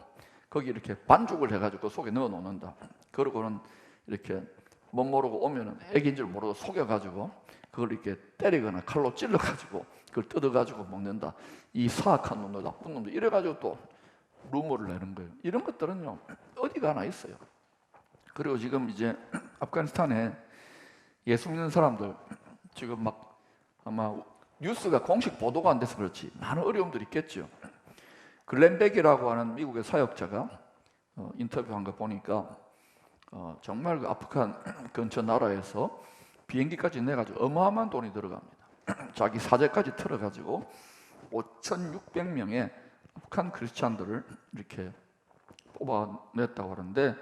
거기 이렇게 반죽을 해가지고 그 속에 넣어 놓는다. 그러고는 이렇게 못 모르고 오면은 아기인 줄 모르고 속여가지고 그걸 이렇게 때리거나 칼로 찔러가지고 그걸 뜯어가지고 먹는다. 이 사악한 놈들, 나쁜 놈들, 이래가지고 또 루머를 내는 거예요. 이런 것들은요 어디가 하나 있어요. 그리고 지금 이제 아프가니스탄에 예수 믿는 사람들 지금 막 아마 뉴스가 공식 보도가 안 돼서 그렇지 많은 어려움들이 있겠죠. 글렌백이라고 하는 미국의 사역자가 인터뷰한 거 보니까 정말 그 아프간 근처 나라에서 비행기까지 내가지고 어마어마한 돈이 들어갑니다. 자기 사제까지 틀어가지고 5,600명의 아프간 크리스찬들을 이렇게 뽑아냈다고 하는데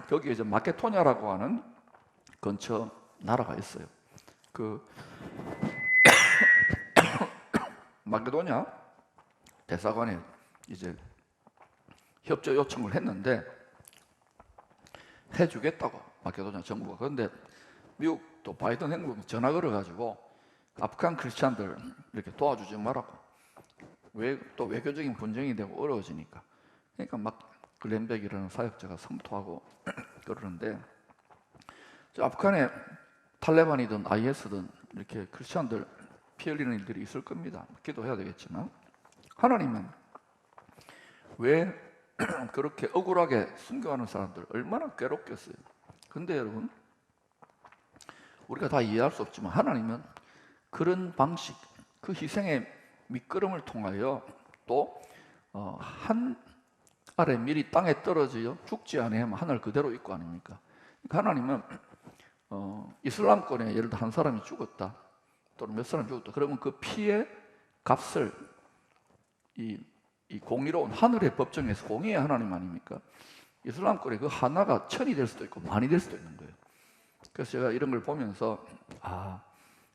거기에 이제 마케도냐라고 하는 근처 나라가 있어요. 그 마케도냐 대사관에 이제 협조 요청을 했는데 해주겠다고 마케도냐 정부가. 그런데 미국도 바이든 행정부가 전화 걸어가지고 아프간 크리스찬들 이렇게 도와주지 말라고. 왜 또 외교적인 분쟁이 되고 어려워지니까. 그러니까 막 글렌백이라는 사역자가 성토하고 그러는데, 아프간에 탈레반이든 IS든 이렇게 크리스찬들 피 흘리는 일들이 있을 겁니다. 기도해야 되겠지만 하나님은 왜 그렇게 억울하게 순교하는 사람들 얼마나 괴롭겠어요. 근데 여러분, 우리가 다 이해할 수 없지만 하나님은 그런 방식, 그 희생의 밑거름을 통하여 또 한 알에 밀이 땅에 떨어져 죽지 아니하면 하늘 그대로 있고 아닙니까? 그러니까 하나님은 이슬람권에 예를 들어 한 사람이 죽었다 또는 몇 사람이 죽었다 그러면 그 피의 값을 이 공의로운 하늘의 법정에서 공의의 하나님 아닙니까? 이슬람권에 그 하나가 1000이 될 수도 있고 만이 될 수도 있는 거예요. 그래서 제가 이런 걸 보면서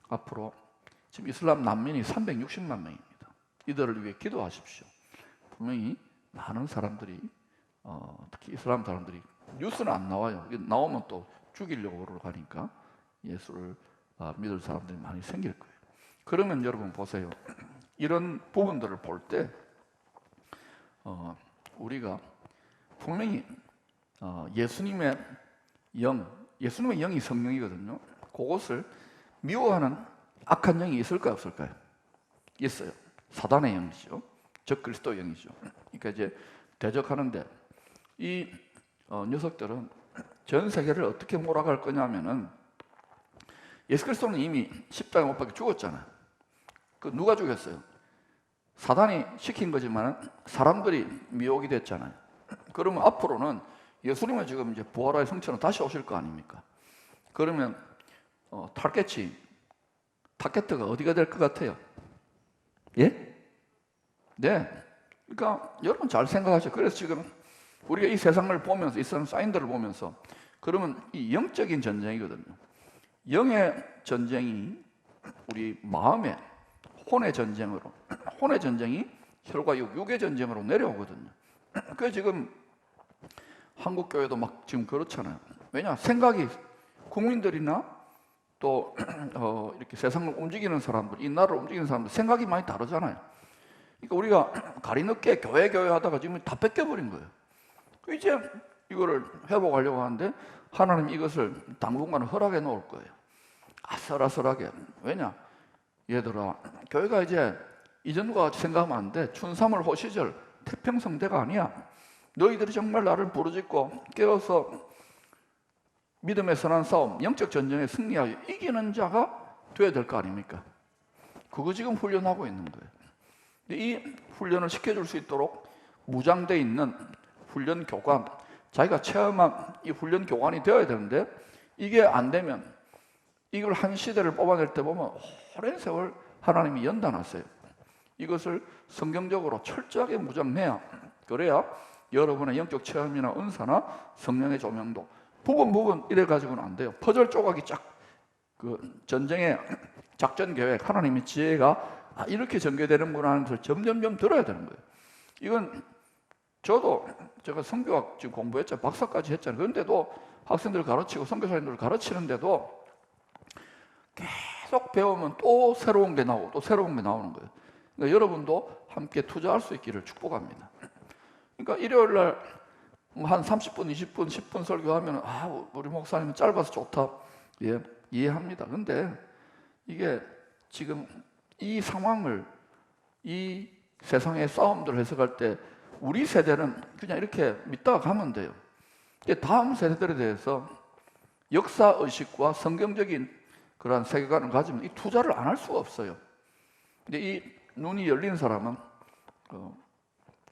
앞으로 지금 이슬람 난민이 360만 명입니다. 이들을 위해 기도하십시오. 분명히 많은 사람들이 특히 이슬람 사람들이 뉴스는 안 나와요. 나오면 또 죽이려고 가니까 예수를 믿을 사람들이 많이 생길 거예요. 그러면 여러분 보세요. 이런 부분들을 볼 때 우리가 분명히 예수님의 예수님의 영이 성령이거든요. 그것을 미워하는 악한 영이 있을까요, 없을까요? 있어요. 사단의 영이죠. 적 그리스도의 영이죠. 그러니까 이제 대적하는데 이 녀석들은 전 세계를 어떻게 몰아갈 거냐면은 예수 그리스도는 이미 십자가에 못 박혀 죽었잖아요. 그 누가 죽였어요? 사단이 시킨 거지만 사람들이 미혹이 됐잖아요. 그러면 앞으로는 예수님은 지금 이제 부활의 성체로 다시 오실 거 아닙니까? 그러면 타겟트가 어디가 될 것 같아요? 예? 네. 그러니까 여러분 잘 생각하세요. 그래서 지금 우리가 이 세상을 보면서 이 사인들을 보면서 그러면 이 영적인 전쟁이거든요. 영의 전쟁이 우리 마음의 혼의 전쟁으로, 혼의 전쟁이 혈과 육의 전쟁으로 내려오거든요. 그래서 지금 한국 교회도 막 지금 그렇잖아요. 왜냐? 생각이 국민들이나 또 이렇게 세상을 움직이는 사람들, 이 나라를 움직이는 사람들 생각이 많이 다르잖아요. 그러니까 우리가 가리늦게 교회 하다가 지금 다 뺏겨버린 거예요. 이제 이거를 회복하려고 하는데 하나님 이것을 당분간 허락해 놓을 거예요. 아슬아슬하게. 왜냐? 얘들아, 교회가 이제 이전과 같이 생각하면 안 돼. 춘삼월 호시절 태평성대가 아니야. 너희들이 정말 나를 부르짖고 깨어서 믿음의 선한 싸움, 영적 전쟁에 승리하여 이기는 자가 되어야 될 거 아닙니까? 그거 지금 훈련하고 있는 거예요. 이 훈련을 시켜줄 수 있도록 무장되어 있는 훈련 교관, 자기가 체험한 이 훈련 교관이 되어야 되는데 이게 안 되면 이걸 한 시대를 뽑아낼 때 보면 오랜 세월 하나님이 연단하세요. 이것을 성경적으로 철저하게 무장해야, 그래야 여러분의 영적 체험이나 은사나 성령의 조명도 부분 이래가지고는 안 돼요. 퍼즐 조각이 그 전쟁의 작전 계획, 하나님의 지혜가 이렇게 전개되는구나 하는 것을 점점점 들어야 되는 거예요. 이건 제가 선교학 지금 공부했잖아요. 박사까지 했잖아요. 그런데도 학생들 가르치고 선교사님들 가르치는데도 계속 배우면 또 새로운 게 나오고 또 새로운 게 나오는 거예요. 그러니까 여러분도 함께 투자할 수 있기를 축복합니다. 그러니까 일요일 날 한 30분, 20분, 10분 설교하면 우리 목사님은 짧아서 좋다. 예, 이해합니다. 근데 이게 지금 이 상황을, 이 세상의 싸움들을 해석할 때 우리 세대는 그냥 이렇게 믿다가 가면 돼요. 다음 세대들에 대해서 역사의식과 성경적인 그러한 세계관을 가지면 이 투자를 안 할 수가 없어요. 근데 이 눈이 열린 사람은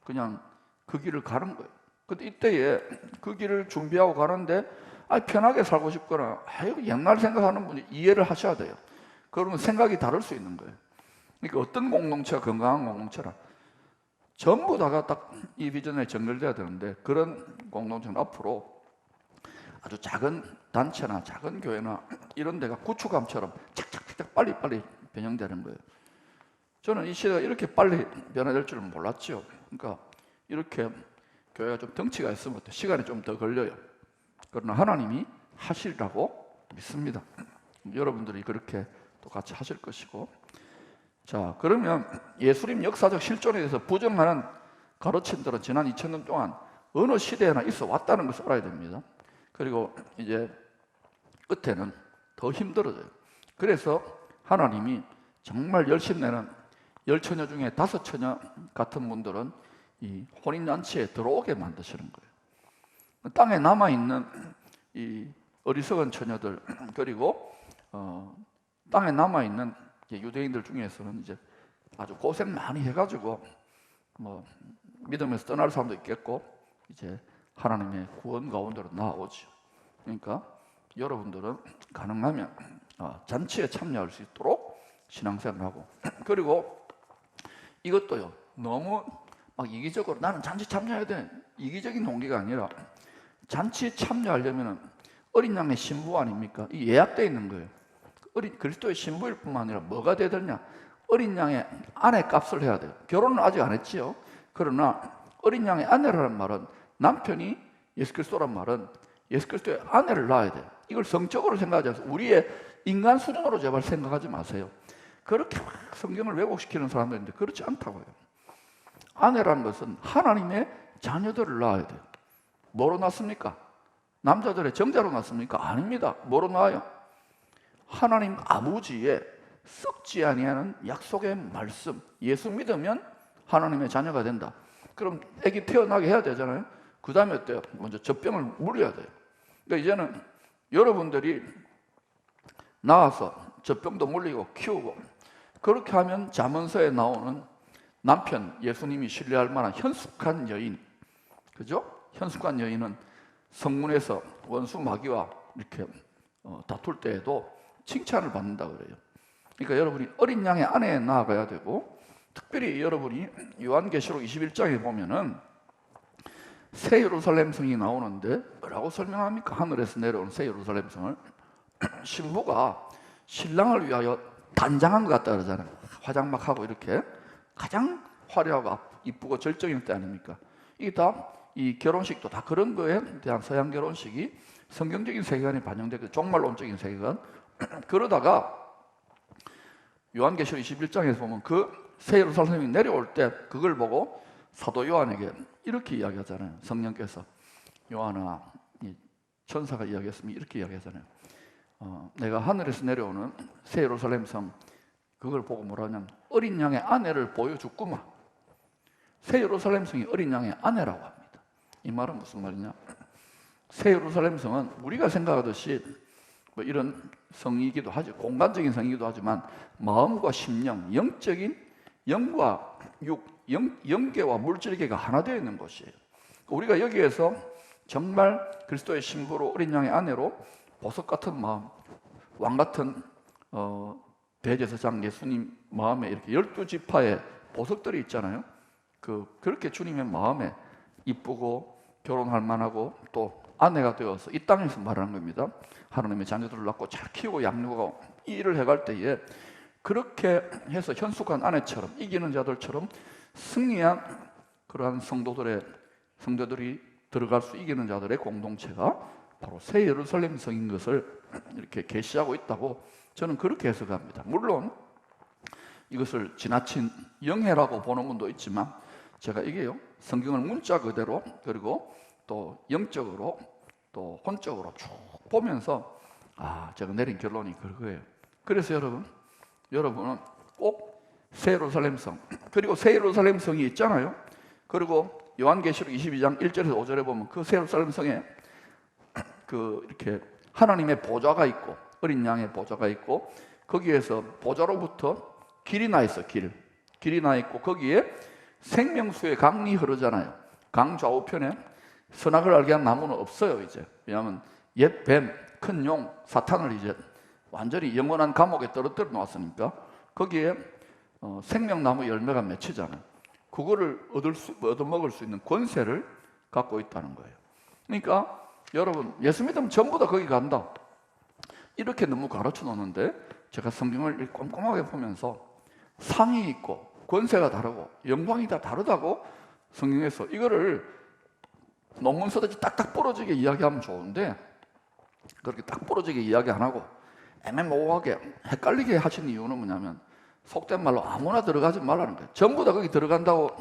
그냥 그 길을 가는 거예요. 근데 이때에 그 길을 준비하고 가는데 편하게 살고 싶거나 옛날 생각하는 분이 이해를 하셔야 돼요. 그러면 생각이 다를 수 있는 거예요. 그러니까 어떤 공동체가 건강한 공동체라 전부 다가 딱 이 비전에 연결돼야 되는데 그런 공동체는 앞으로 아주 작은 단체나 작은 교회나 이런 데가 구축함처럼 착착착착 빨리빨리 변형되는 거예요. 저는 이 시대가 이렇게 빨리 변화될 줄은 몰랐죠. 그러니까 이렇게 교회가 좀 덩치가 있으면 시간이 좀 더 걸려요. 그러나 하나님이 하시리라고 믿습니다. 여러분들이 그렇게 또 같이 하실 것이고. 자, 그러면 예수님 역사적 실존에 대해서 부정하는 가르침들은 지난 2000년 동안 어느 시대에나 있어 왔다는 것을 알아야 됩니다. 그리고 이제 끝에는 더 힘들어져요. 그래서 하나님이 정말 열심 내는 10처녀 중에 5처녀 같은 분들은 이 혼인잔치에 들어오게 만드시는 거예요. 땅에 남아있는 이 어리석은 처녀들, 그리고 땅에 남아있는 유대인들 중에서는 이제 아주 고생 많이 해가지고 뭐 믿음에서 떠날 사람도 있겠고 이제 하나님의 구원 가운데로 나아오죠. 그러니까 여러분들은 가능하면 잔치에 참여할 수 있도록 신앙생활하고, 그리고 이것도요, 너무 막 이기적으로 나는 잔치 참여해야 돼, 이기적인 동기가 아니라 잔치에 참여하려면 어린 양의 신부 아닙니까? 이 예약되어 있는 거예요. 어린 그리스도의 신부일 뿐만 아니라 뭐가 돼야 되냐? 어린 양의 아내 값을 해야 돼요. 결혼은 아직 안 했지요. 그러나 어린 양의 아내라는 말은 남편이 예수 그리스도란 말은 예수 그리스도의 아내를 낳아야 돼요. 이걸 성적으로 생각하지 않아서 우리의 인간 수준으로 제발 생각하지 마세요. 그렇게 막 성경을 왜곡시키는 사람들인데 그렇지 않다고요. 아내라는 것은 하나님의 자녀들을 낳아야 돼요. 뭐로 낳습니까? 남자들의 정자로 낳습니까? 아닙니다. 뭐로 낳아요? 하나님 아버지의 썩지 아니하는 약속의 말씀, 예수 믿으면 하나님의 자녀가 된다. 그럼 애기 태어나게 해야 되잖아요. 그 다음에 어때요? 먼저 젖병을 물려야 돼요. 그러니까 이제는 여러분들이 나와서 젖병도 물리고 키우고, 그렇게 하면 잠언서에 나오는 남편, 예수님이 신뢰할 만한 현숙한 여인, 그죠? 현숙한 여인은 성문에서 원수 마귀와 이렇게 다툴 때에도 칭찬을 받는다 그래요. 그러니까 여러분이 어린 양의 아내에 나아가야 되고, 특별히 여러분이 요한계시록 21장에 보면은 새 예루살렘 성이 나오는데 뭐라고 설명합니까? 하늘에서 내려온 새 예루살렘 성을 신부가 신랑을 위하여 단장한 것 같다 그러잖아요. 화장 막 하고 이렇게 가장 화려하고 이쁘고 절정일 때 아닙니까? 이게 다 이 결혼식도 다 그런 거에 대한 서양 결혼식이 성경적인 세계관이 반영되고 종말론적인 세계관. 그러다가 요한계시록 21장에서 보면 그 새 예루살렘이 내려올 때 그걸 보고 사도 요한에게 이렇게 이야기하잖아요. 성령께서 요한아, 천사가 이야기했으면 이렇게 이야기하잖아요. 내가 하늘에서 내려오는 새 예루살렘 성, 그걸 보고 뭐라냐면 어린 양의 아내를 보여줬구만. 새 예루살렘 성이 어린 양의 아내라고 합니다. 이 말은 무슨 말이냐? 새 예루살렘 성은 우리가 생각하듯이 뭐 이런 성이기도 하죠. 공간적인 성이기도 하지만 마음과 심령, 영적인 영과 육, 영계와 물질계가 하나 되어 있는 곳이에요. 우리가 여기에서 정말 그리스도의 신부로 어린 양의 아내로 보석 같은 마음, 왕 같은 대제사장 예수님 마음에 이렇게 12지파의 보석들이 있잖아요. 그렇게 주님의 마음에 이쁘고 결혼할 만하고 또 아내가 되어서 이 땅에서 말하는 겁니다. 하나님의 자녀들을 낳고 잘 키우고 양육하고 이 일을 해갈 때에 그렇게 해서 현숙한 아내처럼 이기는 자들처럼 승리한 그러한 성도들이 들어갈 수 이기는 자들의 공동체가 바로 새 예루살렘 성인 것을 이렇게 계시하고 있다고 저는 그렇게 해석합니다. 물론 이것을 지나친 영해라고 보는 분도 있지만 제가 이게요, 성경을 문자 그대로 그리고 또 영적으로 또 혼적으로 쭉 보면서 제가 내린 결론이 그거예요. 그래서 여러분은 꼭 새 예루살렘 성, 그리고 새 예루살렘 성이 있잖아요. 그리고 요한계시록 22장 1절에서 5절에 보면 그 새 예루살렘 성에 이렇게 하나님의 보좌가 있고 어린 양의 보좌가 있고 거기에서 보좌로부터 길이 나 있어. 길이 나 있고 거기에 생명수의 강이 흐르잖아요. 강 좌우편에 선악을 알게 한 나무는 없어요 이제. 왜냐하면 옛 뱀, 큰 용, 사탄을 이제 완전히 영원한 감옥에 떨어뜨려 놓았으니까 거기에 생명나무 열매가 맺히잖아요. 그거를 얻어먹을 수 있는 권세를 갖고 있다는 거예요. 그러니까 여러분 예수 믿으면 전부 다 거기 간다 이렇게 너무 가르쳐 놓는데 제가 성경을 꼼꼼하게 보면서 상이 있고 권세가 다르고 영광이 다 다르다고 성경에서 이거를 논문 쓰듯이 딱딱 부러지게 이야기하면 좋은데 그렇게 딱 부러지게 이야기 안 하고 애매모호하게 헷갈리게 하신 이유는 뭐냐면 속된 말로 아무나 들어가지 말라는 거예요. 전부 다 거기 들어간다고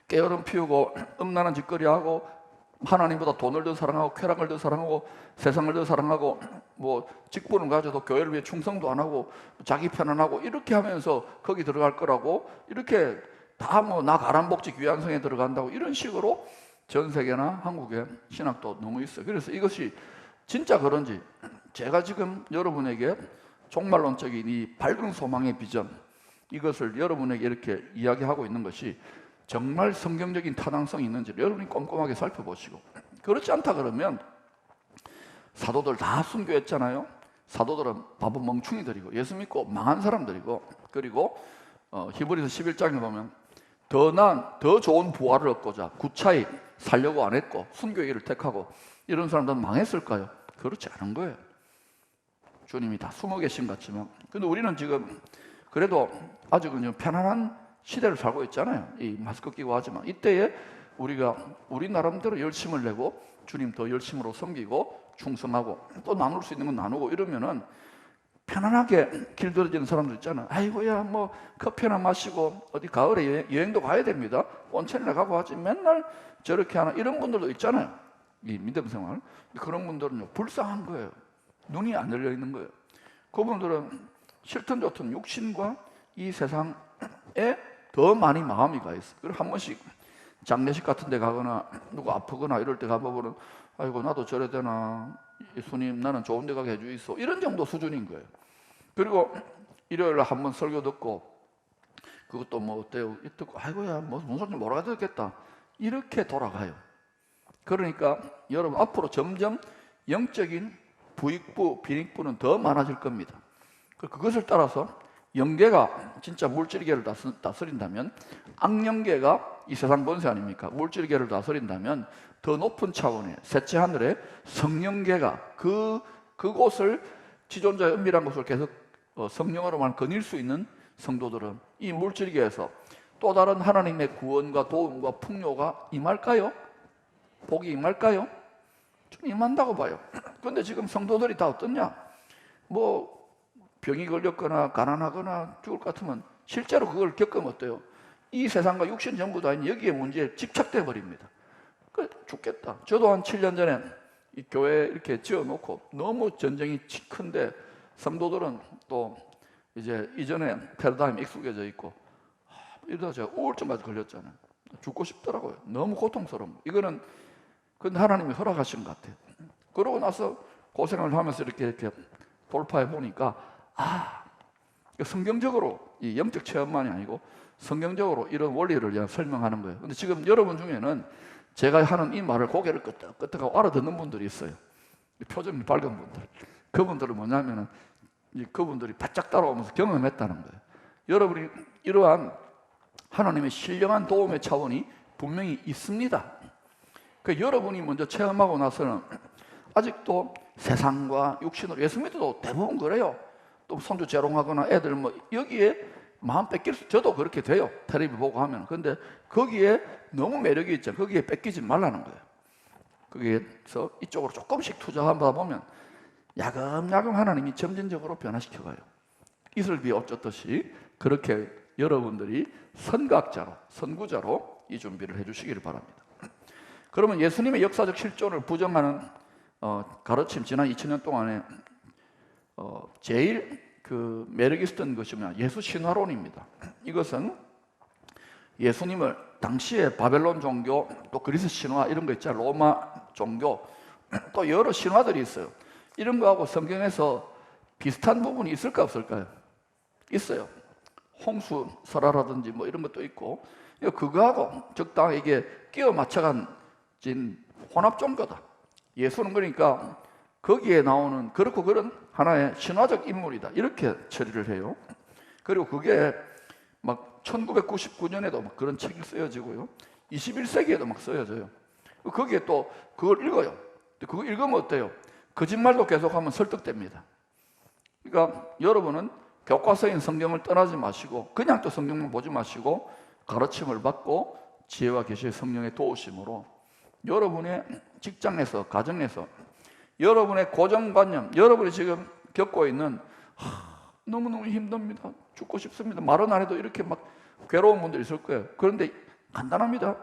게으름 피우고 음란한 짓거리하고 하나님보다 돈을 더 사랑하고 쾌락을 더 사랑하고 세상을 더 사랑하고 뭐 직분을 가져도 교회를 위해 충성도 안 하고 자기 편안하고 이렇게 하면서 거기 들어갈 거라고 이렇게 다 뭐 나 가람복지 귀환성에 들어간다고 이런 식으로 전 세계나 한국의 신학도 너무 있어요. 그래서 이것이 진짜 그런지 제가 지금 여러분에게 종말론적인 이 밝은 소망의 비전 이것을 여러분에게 이렇게 이야기하고 있는 것이 정말 성경적인 타당성이 있는지를 여러분이 꼼꼼하게 살펴보시고 그렇지 않다 그러면 사도들 다 순교했잖아요. 사도들은 바보 멍충이들이고 예수 믿고 망한 사람들이고 그리고 히브리서 11장에 보면 더 나은 더 좋은 부활을 얻고자 구차히 살려고 안 했고 순교의 길을 택하고 이런 사람들은 망했을까요? 그렇지 않은 거예요. 주님이 다 숨어 계신 것 같지만 근데 우리는 지금 그래도 아직은 좀 편안한 시대를 살고 있잖아요. 이 마스크 끼고 하지만 이때에 우리가 우리 나름대로 열심을 내고 주님 더 열심으로 섬기고 충성하고 또 나눌 수 있는 건 나누고 이러면은 편안하게 길들여지는 사람들 있잖아요. 아이고야 뭐 커피 하나 마시고 어디 가을에 여행도 가야 됩니다. 온천이나 가고 하지 맨날 저렇게 하나 이런 분들도 있잖아요. 이 믿음 생활 그런 분들은 불쌍한 거예요. 눈이 안 열려 있는 거예요. 그분들은 싫든 좋든 육신과 이 세상에 더 많이 마음이 가 있어. 그리고 한 번씩 장례식 같은 데 가거나 누구 아프거나 이럴 때 가보면 아이고 나도 저래 되나 예수님 나는 좋은 데 가게 해주이소 이런 정도 수준인 거예요. 그리고 일요일에 한 번 설교 듣고 그것도 뭐 어때요? 듣고 아이고야 뭐 무슨 소리인지 모르겠 듣겠다 이렇게 돌아가요. 그러니까 여러분 앞으로 점점 영적인 부익부, 빈익부는 더 많아질 겁니다. 그것을 따라서 영계가 진짜 물질계를 다스린다면 악영계가 이 세상 본세 아닙니까? 물질계를 다스린다면 더 높은 차원의 셋째 하늘의 성령계가 그곳을 지존자의 은밀한 곳을 계속 성령으로만 거닐 수 있는 성도들은 이 물질계에서 또 다른 하나님의 구원과 도움과 풍요가 임할까요? 복이 임할까요? 좀 임한다고 봐요. 그런데 지금 성도들이 다 어떻냐? 뭐 병이 걸렸거나 가난하거나 죽을 것 같으면 실제로 그걸 겪으면 어때요? 이 세상과 육신 전부 다 여기에 문제에 집착돼 버립니다. 죽겠다. 저도 한 7년 전에 이 교회 이렇게 지어놓고 너무 전쟁이 큰데 성도들은 또 이제 이전에 패러다임 익숙해져 있고 이러다 제가 우울증까지 걸렸잖아요. 죽고 싶더라고요. 너무 고통스러운 거. 이거는 근데 하나님이 허락하신 것 같아요. 그러고 나서 고생을 하면서 이렇게 돌파해 보니까 성경적으로 이 영적 체험만이 아니고 성경적으로 이런 원리를 그냥 설명하는 거예요. 근데 지금 여러분 중에는 제가 하는 이 말을 고개를 끄덕끄덕하고 알아듣는 분들이 있어요. 표정이 밝은 분들. 그분들은 뭐냐면은 그분들이 바짝 따라오면서 경험했다는 거예요. 여러분이 이러한 하나님의 신령한 도움의 차원이 분명히 있습니다. 그러니까 여러분이 먼저 체험하고 나서는 아직도 세상과 육신으로 예수 믿어도 대부분 그래요. 또 손주 재롱하거나 애들 뭐 여기에 마음 뺏길 수 저도 그렇게 돼요. 텔레비 보고 하면. 근데 거기에 너무 매력이 있죠. 거기에 뺏기지 말라는 거예요. 거기에서 이쪽으로 조금씩 투자하다 보면 야금야금 하나님이 점진적으로 변화시켜가요. 이슬비 옷 젖듯이 그렇게 여러분들이 선각자로 선구자로 이 준비를 해주시기를 바랍니다. 그러면 예수님의 역사적 실존을 부정하는 가르침 지난 2000년 동안에 제일 그 매력이 있었던 것이 뭐냐? 예수 신화론입니다. 이것은 예수님을 당시에 바벨론 종교 또 그리스 신화 이런 거 있잖아요. 로마 종교 또 여러 신화들이 있어요. 이런 거하고 성경에서 비슷한 부분이 있을까 없을까요? 있어요. 홍수 설화라든지 뭐 이런 것도 있고 그거하고 적당하게 끼워 맞춰간 혼합 종교다. 예수는 그러니까 거기에 나오는 그렇고 그런 하나의 신화적 인물이다 이렇게 처리를 해요. 그리고 그게 막 1999년에도 막 그런 책이 쓰여지고요 21세기에도 막 쓰여져요. 거기에 또 그걸 읽어요. 그거 읽으면 어때요? 거짓말도 계속하면 설득됩니다. 그러니까 여러분은 교과서인 성경을 떠나지 마시고 그냥 또 성경만 보지 마시고 가르침을 받고 지혜와 계시의 성령의 도우심으로 여러분의 직장에서, 가정에서, 여러분의 고정관념, 여러분이 지금 겪고 있는 너무너무 힘듭니다, 죽고 싶습니다, 말은 안 해도 이렇게 막 괴로운 분들이 있을 거예요. 그런데 간단합니다.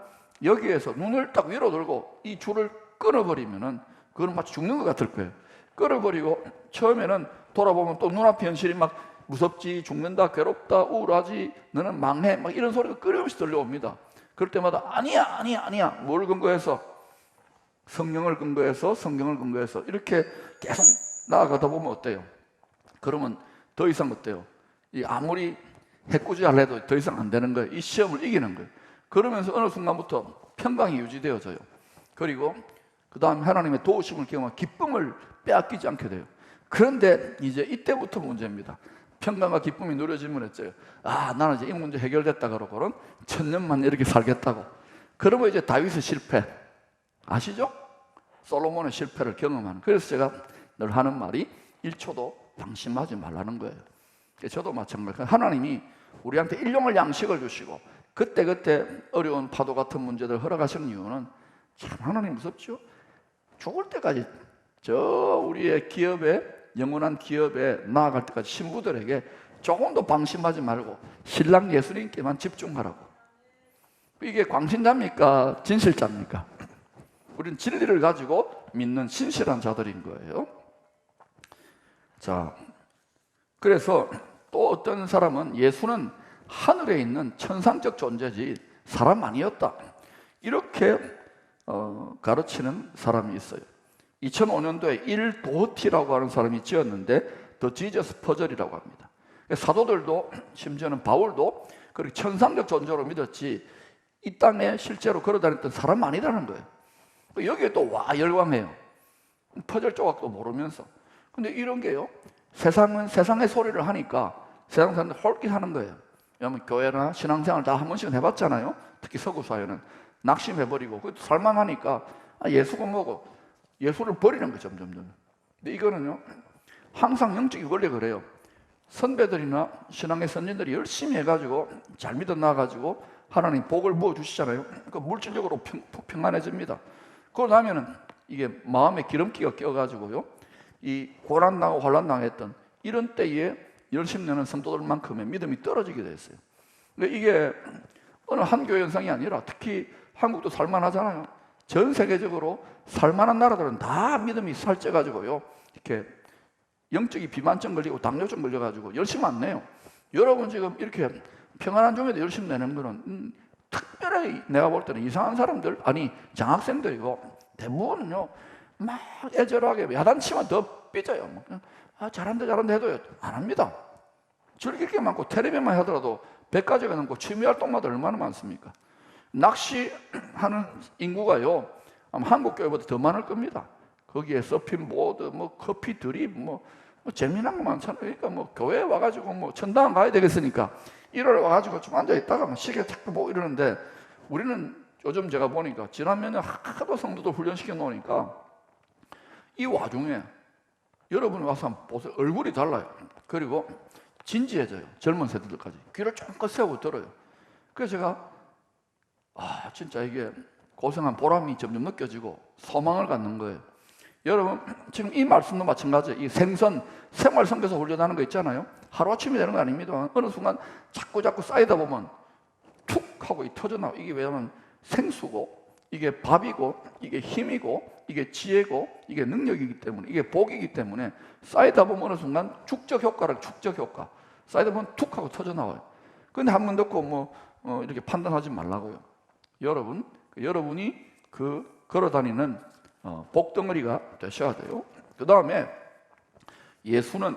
여기에서 눈을 딱 위로 들고 이 줄을 끊어버리면은 그건 마치 죽는 것 같을 거예요. 끊어버리고 처음에는 돌아보면 또 눈앞에 현실이 막 무섭지, 죽는다, 괴롭다, 우울하지, 너는 망해, 막 이런 소리가 끊임없이 들려옵니다. 그럴 때마다 아니야 뭘 근거해서? 성령을 근거해서, 성경을 근거해서 이렇게 계속 나아가다 보면 어때요? 그러면 더 이상 어때요? 이 아무리 해꾸지를 해도 더 이상 안 되는 거예요. 이 시험을 이기는 거예요. 그러면서 어느 순간부터 평강이 유지되어져요. 그리고 그 다음 하나님의 도우심을 경험하면 기쁨을 빼앗기지 않게 돼요. 그런데 이제 이때부터 문제입니다. 평강과 기쁨이 누려지면 했죠. 나는 이제 이 문제 해결됐다 그러고는 1000년만 이렇게 살겠다고. 그러면 이제 다윗의 실패 아시죠? 솔로몬의 실패를 경험하는. 그래서 제가 늘 하는 말이 1초도 방심하지 말라는 거예요. 저도 마찬가지예요. 하나님이 우리한테 일용할 양식을 주시고 그때그때 어려운 파도 같은 문제들 허락하시는 이유는 참 하나님 무섭죠? 죽을 때까지 우리의 기업에, 영원한 기업에 나아갈 때까지 신부들에게 조금도 방심하지 말고 신랑 예수님께만 집중하라고. 이게 광신자입니까? 진실자입니까? 우리는 진리를 가지고 믿는 신실한 자들인 거예요. 자, 그래서 또 어떤 사람은 예수는 하늘에 있는 천상적 존재지 사람 아니었다, 이렇게 가르치는 사람이 있어요. 2005년도에 일 도어티라고 하는 사람이 지었는데 더 지저스 퍼즐이라고 합니다. 사도들도 심지어는 바울도 그렇게 천상적 존재로 믿었지 이 땅에 실제로 걸어다녔던 사람 아니라는 거예요. 여기에 또 열광해요. 퍼즐 조각도 모르면서. 근데 이런 게요, 세상은 세상의 소리를 하니까 세상 사람들 홀깃하는 거예요. 왜냐하면 교회나 신앙생활 다 한 번씩은 해봤잖아요. 특히 서구사회는 낙심해버리고 그것도 살만하니까 예수가 뭐고 예수를 버리는 거예요, 점점. 근데 이거는요, 항상 영적인 원리가 그래요. 선배들이나 신앙의 선진들이 열심히 해가지고 잘 믿어 나가지고 하나님 복을 부어주시잖아요. 그러니까 물질적으로 평안해집니다. 그러고 나면은 이게 마음에 기름기가 껴가지고요, 이 고난당하고 환난당했던 이런 때에 열심 내는 성도들만큼의 믿음이 떨어지게 됐어요. 근데 이게 어느 한 교회 현상이 아니라 특히 한국도 살만하잖아요. 전 세계적으로 살만한 나라들은 다 믿음이 살쪄가지고요, 이렇게 영적인 비만증 걸리고 당뇨증 걸려가지고 열심 안 내요. 여러분 지금 이렇게 평안한 중에도 열심 내는 거는 특별히 내가 볼 때는 이상한 사람들, 아니 장학생들이고 대부분은요 막 애절하게 야단치면 더 삐져요. 잘한다 해도 안 합니다. 즐길 게 많고 텔레비만 하더라도 100가지가 넘고 취미활동마다 얼마나 많습니까? 낚시하는 인구가요 아마 한국 교회보다 더 많을 겁니다. 거기에 서핑보드, 커피 드립, 재미난 거 많잖아요. 그러니까 교회에 와가지고 천당 가야 되겠으니까 1월에 와가지고 좀 앉아있다가 시계 자꾸 보고 이러는데, 우리는 요즘 제가 보니까 지난 몇 년 하도 성도들 훈련시켜 놓으니까 이 와중에 여러분이 와서 한번 보세요. 얼굴이 달라요. 그리고 진지해져요. 젊은 세대들까지 귀를 쫑긋 세우고 들어요. 그래서 제가 진짜 이게 고생한 보람이 점점 느껴지고 소망을 갖는 거예요. 여러분 지금 이 말씀도 마찬가지예요. 이 생활선교사 훈련하는 거 있잖아요. 하루아침에 되는 거 아닙니다. 어느 순간 자꾸 쌓이다 보면 툭 하고 터져나와. 이게 왜냐하면 생수고 이게 밥이고 이게 힘이고 이게 지혜고 이게 능력이기 때문에, 이게 복이기 때문에 쌓이다 보면 어느 순간 축적 효과 쌓이다 보면 툭 하고 터져나와요. 근데 한 번 듣고 이렇게 판단하지 말라고요. 여러분이 걸어다니는 복덩어리가 되셔야 돼요. 그 다음에 예수는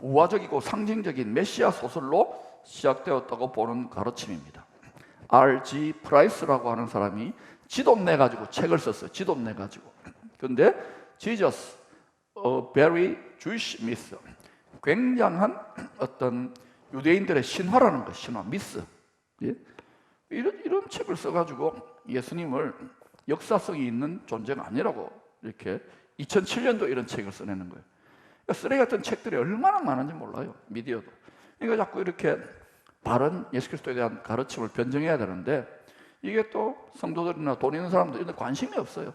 우화적이고 상징적인 메시아 소설로 시작되었다고 보는 가르침입니다. R.G. 프라이스라고 하는 사람이 지돈 내가지고 책을 썼어요. 지돈 내가지고. 근데 Jesus, very Jewish myth, 굉장한 어떤 유대인들의 신화라는 것, 신화, 미스. 예? 이런 책을 써가지고 예수님을 역사성이 있는 존재가 아니라고 이렇게 2007년도 이런 책을 써내는 거예요. 그러니까 쓰레기 같은 책들이 얼마나 많은지 몰라요. 미디어도. 그러니까 자꾸 이렇게 바른 예수 그리스도에 대한 가르침을 변증해야 되는데 이게 또 성도들이나 돈 있는 사람들 이런 데 관심이 없어요.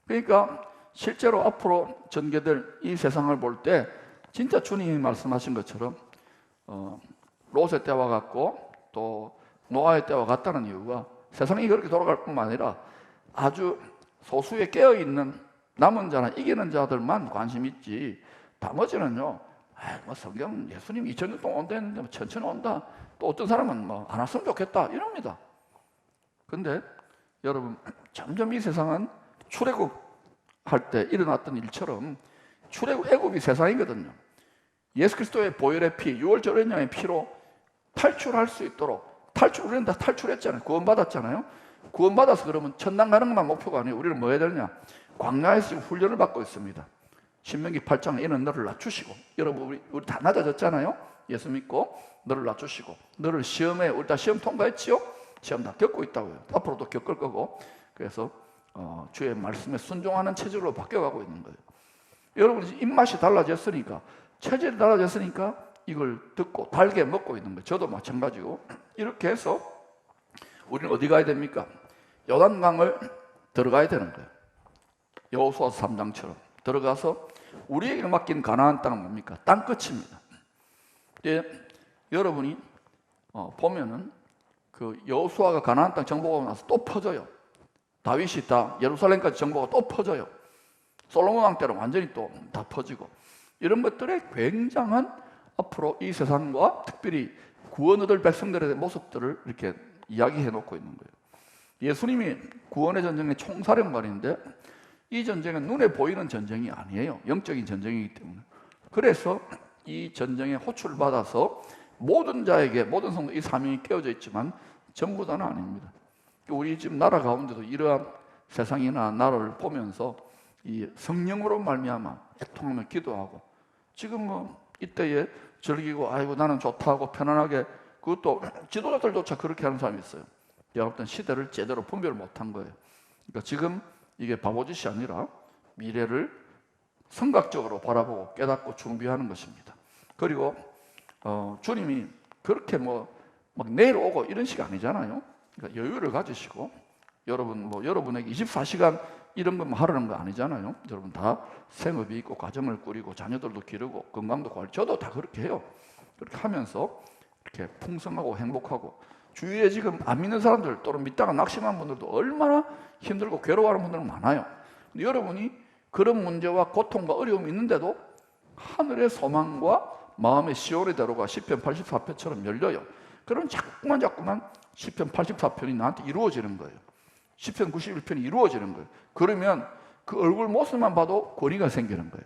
그러니까 실제로 앞으로 전개될 이 세상을 볼 때 진짜 주님이 말씀하신 것처럼 롯의 때와 같고 또 노아의 때와 같다는 이유가 세상이 그렇게 돌아갈 뿐만 아니라 아주 소수의 깨어있는 남은 자나 이기는 자들만 관심 있지 나머지는요 뭐 성경 예수님 2000년 동안 온다 했는데 뭐 천천히 온다 또 어떤 사람은 뭐 안 왔으면 좋겠다 이럽니다. 근데 여러분 점점 이 세상은 출애굽 할 때 일어났던 일처럼 출애굽 애굽이 세상이거든요. 예수 그리스도의 보혈의 피, 6월 절의 양의 피로 탈출할 수 있도록 우리는 다 탈출했잖아요. 구원받았잖아요. 구원받아서 그러면 천당 가는 것만 목표가 아니에요. 우리는 뭐 해야 되느냐? 광야에서 지금 훈련을 받고 있습니다. 신명기 8장에 이는 너를 낮추시고 여러분 우리 다 낮아졌잖아요. 예수 믿고 너를 낮추시고 너를 시험에 우리 다 시험 통과했지요? 시험 다 겪고 있다고요. 앞으로도 겪을 거고 그래서 주의 말씀에 순종하는 체질로 바뀌어가고 있는 거예요. 여러분 입맛이 달라졌으니까 체질이 달라졌으니까 이걸 듣고 달게 먹고 있는 거예요. 저도 마찬가지고 이렇게 해서 우리는 어디 가야 됩니까? 요단강을 들어가야 되는 거예요. 여호수아 3장처럼 들어가서 우리에게 맡긴 가나안 땅은 뭡니까? 땅 끝입니다. 예, 여러분이 보면은 그 여호수아가 가나안 땅 정복하고 나서 또 퍼져요. 다윗이 다 예루살렘까지 정복하고 또 퍼져요. 솔로몬 왕 때는 완전히 또 다 퍼지고 이런 것들의 굉장한 앞으로 이 세상과 특별히 구원 얻을 백성들의 모습들을 이렇게 이야기해 놓고 있는 거예요. 예수님이 구원의 전쟁의 총사령관인데 이 전쟁은 눈에 보이는 전쟁이 아니에요. 영적인 전쟁이기 때문에. 그래서 이 전쟁에 호출을 받아서 모든 자에게 모든 성도 이 사명이 깨어져 있지만 전부 다는 아닙니다. 우리 지금 나라 가운데도 이러한 세상이나 나라를 보면서 이 성령으로 말미암아 애통하며 기도하고 지금 뭐 이때에 즐기고 아이고 나는 좋다고 편안하게 그것도 지도자들조차 그렇게 하는 사람이 있어요. 내가 볼 땐 시대를 제대로 분별을 못한 거예요. 그러니까 지금 이게 바보짓이 아니라 미래를 성각적으로 바라보고 깨닫고 준비하는 것입니다. 그리고 주님이 그렇게 뭐 막 내일 오고 이런 식이 아니잖아요. 그러니까 여유를 가지시고 여러분에게 24시간 이런 것만 하라는 거 아니잖아요. 여러분 다 생업이 있고 가정을 꾸리고 자녀들도 기르고 건강도 관리 저도 다 그렇게 해요. 그렇게 하면서 이렇게 풍성하고 행복하고 주위에 지금 안 믿는 사람들 또는 믿다가 낙심한 분들도 얼마나 힘들고 괴로워하는 분들은 많아요. 근데 여러분이 그런 문제와 고통과 어려움이 있는데도 하늘의 소망과 마음의 시온의 대로가 시편 84편처럼 열려요. 그럼 자꾸만 시편 84편이 나한테 이루어지는 거예요. 시편 91편이 이루어지는 거예요. 그러면 그 얼굴 모습만 봐도 권위가 생기는 거예요.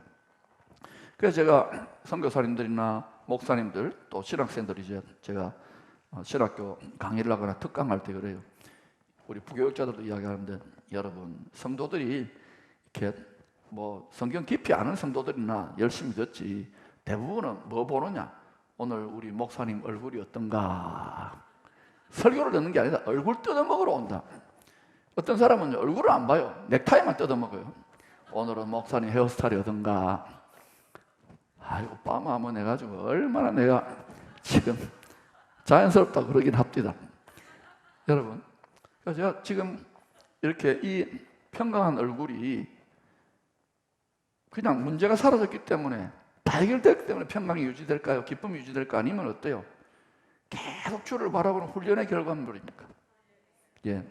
그래서 제가 선교사님들이나 목사님들 또 신학생들이 이제 제가 신학교 강의를 하거나 특강할 때 그래요. 우리 부교육자들도 이야기하는데 여러분 성도들이 이렇게 뭐 성경 깊이 아는 성도들이나 열심히 듣지 대부분은 뭐 보느냐? 오늘 우리 목사님 얼굴이 어떤가? 설교를 듣는 게 아니라 얼굴 뜯어먹으러 온다. 어떤 사람은 얼굴을 안 봐요. 넥타이만 뜯어먹어요. 오늘은 목사님 헤어스타일이 어떤가? 아이고 빠마만 해가지고 얼마나 내가 지금 자연스럽다 그러긴 합니다. 여러분 제가 지금 이렇게 이 평강한 얼굴이 그냥 문제가 사라졌기 때문에 다 해결됐기 때문에 평강이 유지될까요? 기쁨이 유지될까? 아니면 어때요? 계속 주를 바라보는 훈련의 결과물입니까? 예.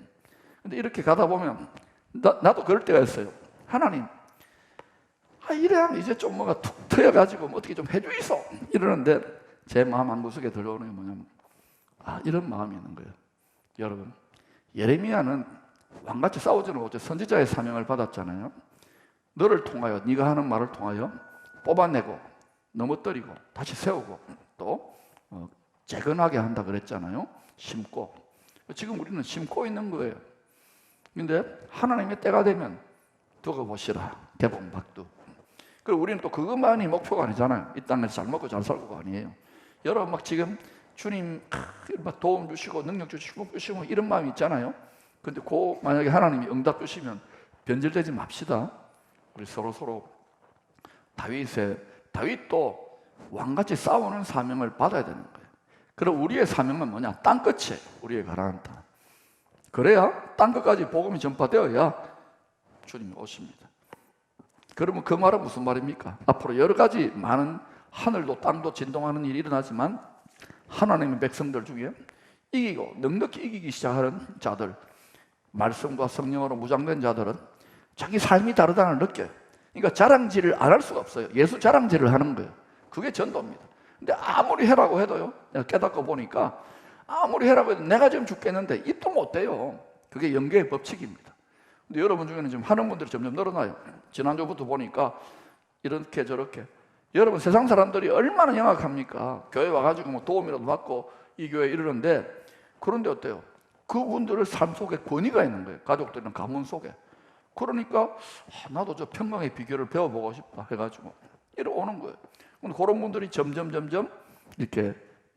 근데 이렇게 가다 보면 나도 그럴 때가 있어요. 하나님, 이래야 이제 좀 뭔가 툭 트여가지고 뭐 어떻게 좀 해주이소 이러는데 제 마음 한구석에 들어오는 게 뭐냐면 이런 마음이 있는 거예요. 여러분, 예레미야는 왕같이 싸우지는 못해 선지자의 사명을 받았잖아요. 너를 통하여 네가 하는 말을 통하여 뽑아내고 넘어뜨리고 다시 세우고 또 재건하게 한다 그랬잖아요. 심고. 지금 우리는 심고 있는 거예요. 근데 하나님의 때가 되면 두고 보시라 개봉박두. 그리고 우리는 또 그것만이 목표가 아니잖아요. 이 땅에서 잘 먹고 잘 살고가 아니에요. 여러분 막 지금 주님 막 도움 주시고 능력 주시고 주시고 이런 마음이 있잖아요. 근데 만약에 하나님이 응답 주시면 변질되지 맙시다. 우리 서로 다윗도 왕같이 싸우는 사명을 받아야 되는 거예요. 그럼 우리의 사명은 뭐냐? 땅끝에 우리의 가라앉는 땅. 그래야 땅끝까지 복음이 전파되어야 주님이 오십니다. 그러면 그 말은 무슨 말입니까? 앞으로 여러 가지 많은 하늘도 땅도 진동하는 일이 일어나지만 하나님의 백성들 중에 이기고 넉넉히 이기기 시작하는 자들, 말씀과 성령으로 무장된 자들은 자기 삶이 다르다는 걸 느껴요. 그러니까 자랑질을 안 할 수가 없어요. 예수 자랑질을 하는 거예요. 그게 전도입니다. 근데 아무리 해라고 해도요, 내가 깨닫고 보니까 아무리 해라고 해도 내가 지금 죽겠는데 입도 못 대요. 그게 영계의 법칙입니다. 근데 여러분 중에는 지금 하는 분들이 점점 늘어나요. 지난주부터 보니까 이렇게 저렇게. 여러분 세상 사람들이 얼마나 영악합니까? 교회 와가지고 뭐 도움이라도 받고 이 교회에 이러는데, 그런데 어때요? 그분들의 삶 속에 권위가 있는 거예요. 가족들이랑 가문 속에. 그러니까 나도 저 평강의 비결을 배워보고 싶다 해가지고 이러 오는 거예요. 근데 그런 분들이 점점 이렇게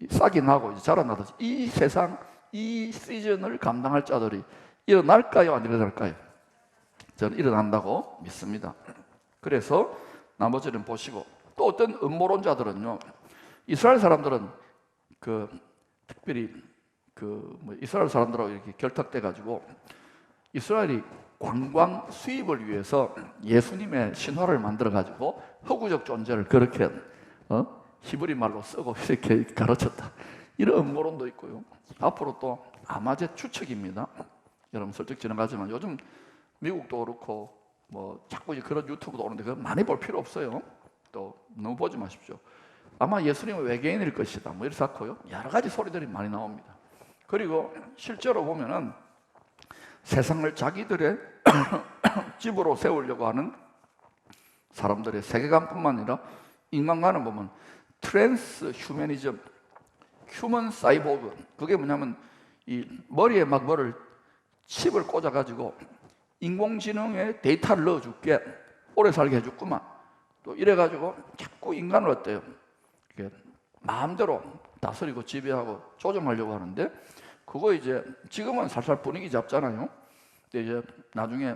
싹이 나고 이제 자라나듯이 이 세상, 이 시즌을 감당할 자들이 일어날까요? 안 일어날까요? 저는 일어난다고 믿습니다. 그래서 나머지는 보시고, 또 어떤 음모론자들은요, 이스라엘 사람들은 특별히 이스라엘 사람들하고 이렇게 결탁돼 가지고 이스라엘이 관광 수입을 위해서 예수님의 신화를 만들어 가지고 허구적 존재를 그렇게 히브리 말로 쓰고 이렇게 가르쳤다, 이런 음모론도 있고요. 앞으로 또 아마 제 추측입니다. 여러분 슬쩍 지나가지만 요즘 미국도 그렇고 뭐 자꾸 그런 유튜브도 오는데 그거 많이 볼 필요 없어요. 또 너무 보지 마십시오. 아마 예수님은 외계인일 것이다 뭐 이렇게 하고요, 여러 가지 소리들이 많이 나옵니다. 그리고 실제로 보면은 세상을 자기들의 집으로 세우려고 하는 사람들의 세계관뿐만 아니라 인간관을 보면 트랜스 휴머니즘, 휴먼 사이보그, 그게 뭐냐면 이 머리에 막 뭐를 칩을 꽂아가지고 인공지능에 데이터를 넣어줄게, 오래 살게 해줬구만, 또 이래가지고 자꾸 인간을 어때요? 이렇게 마음대로 다스리고 지배하고 조정하려고 하는데, 그거 이제 지금은 살살 분위기 잡잖아요. 근데 이제 나중에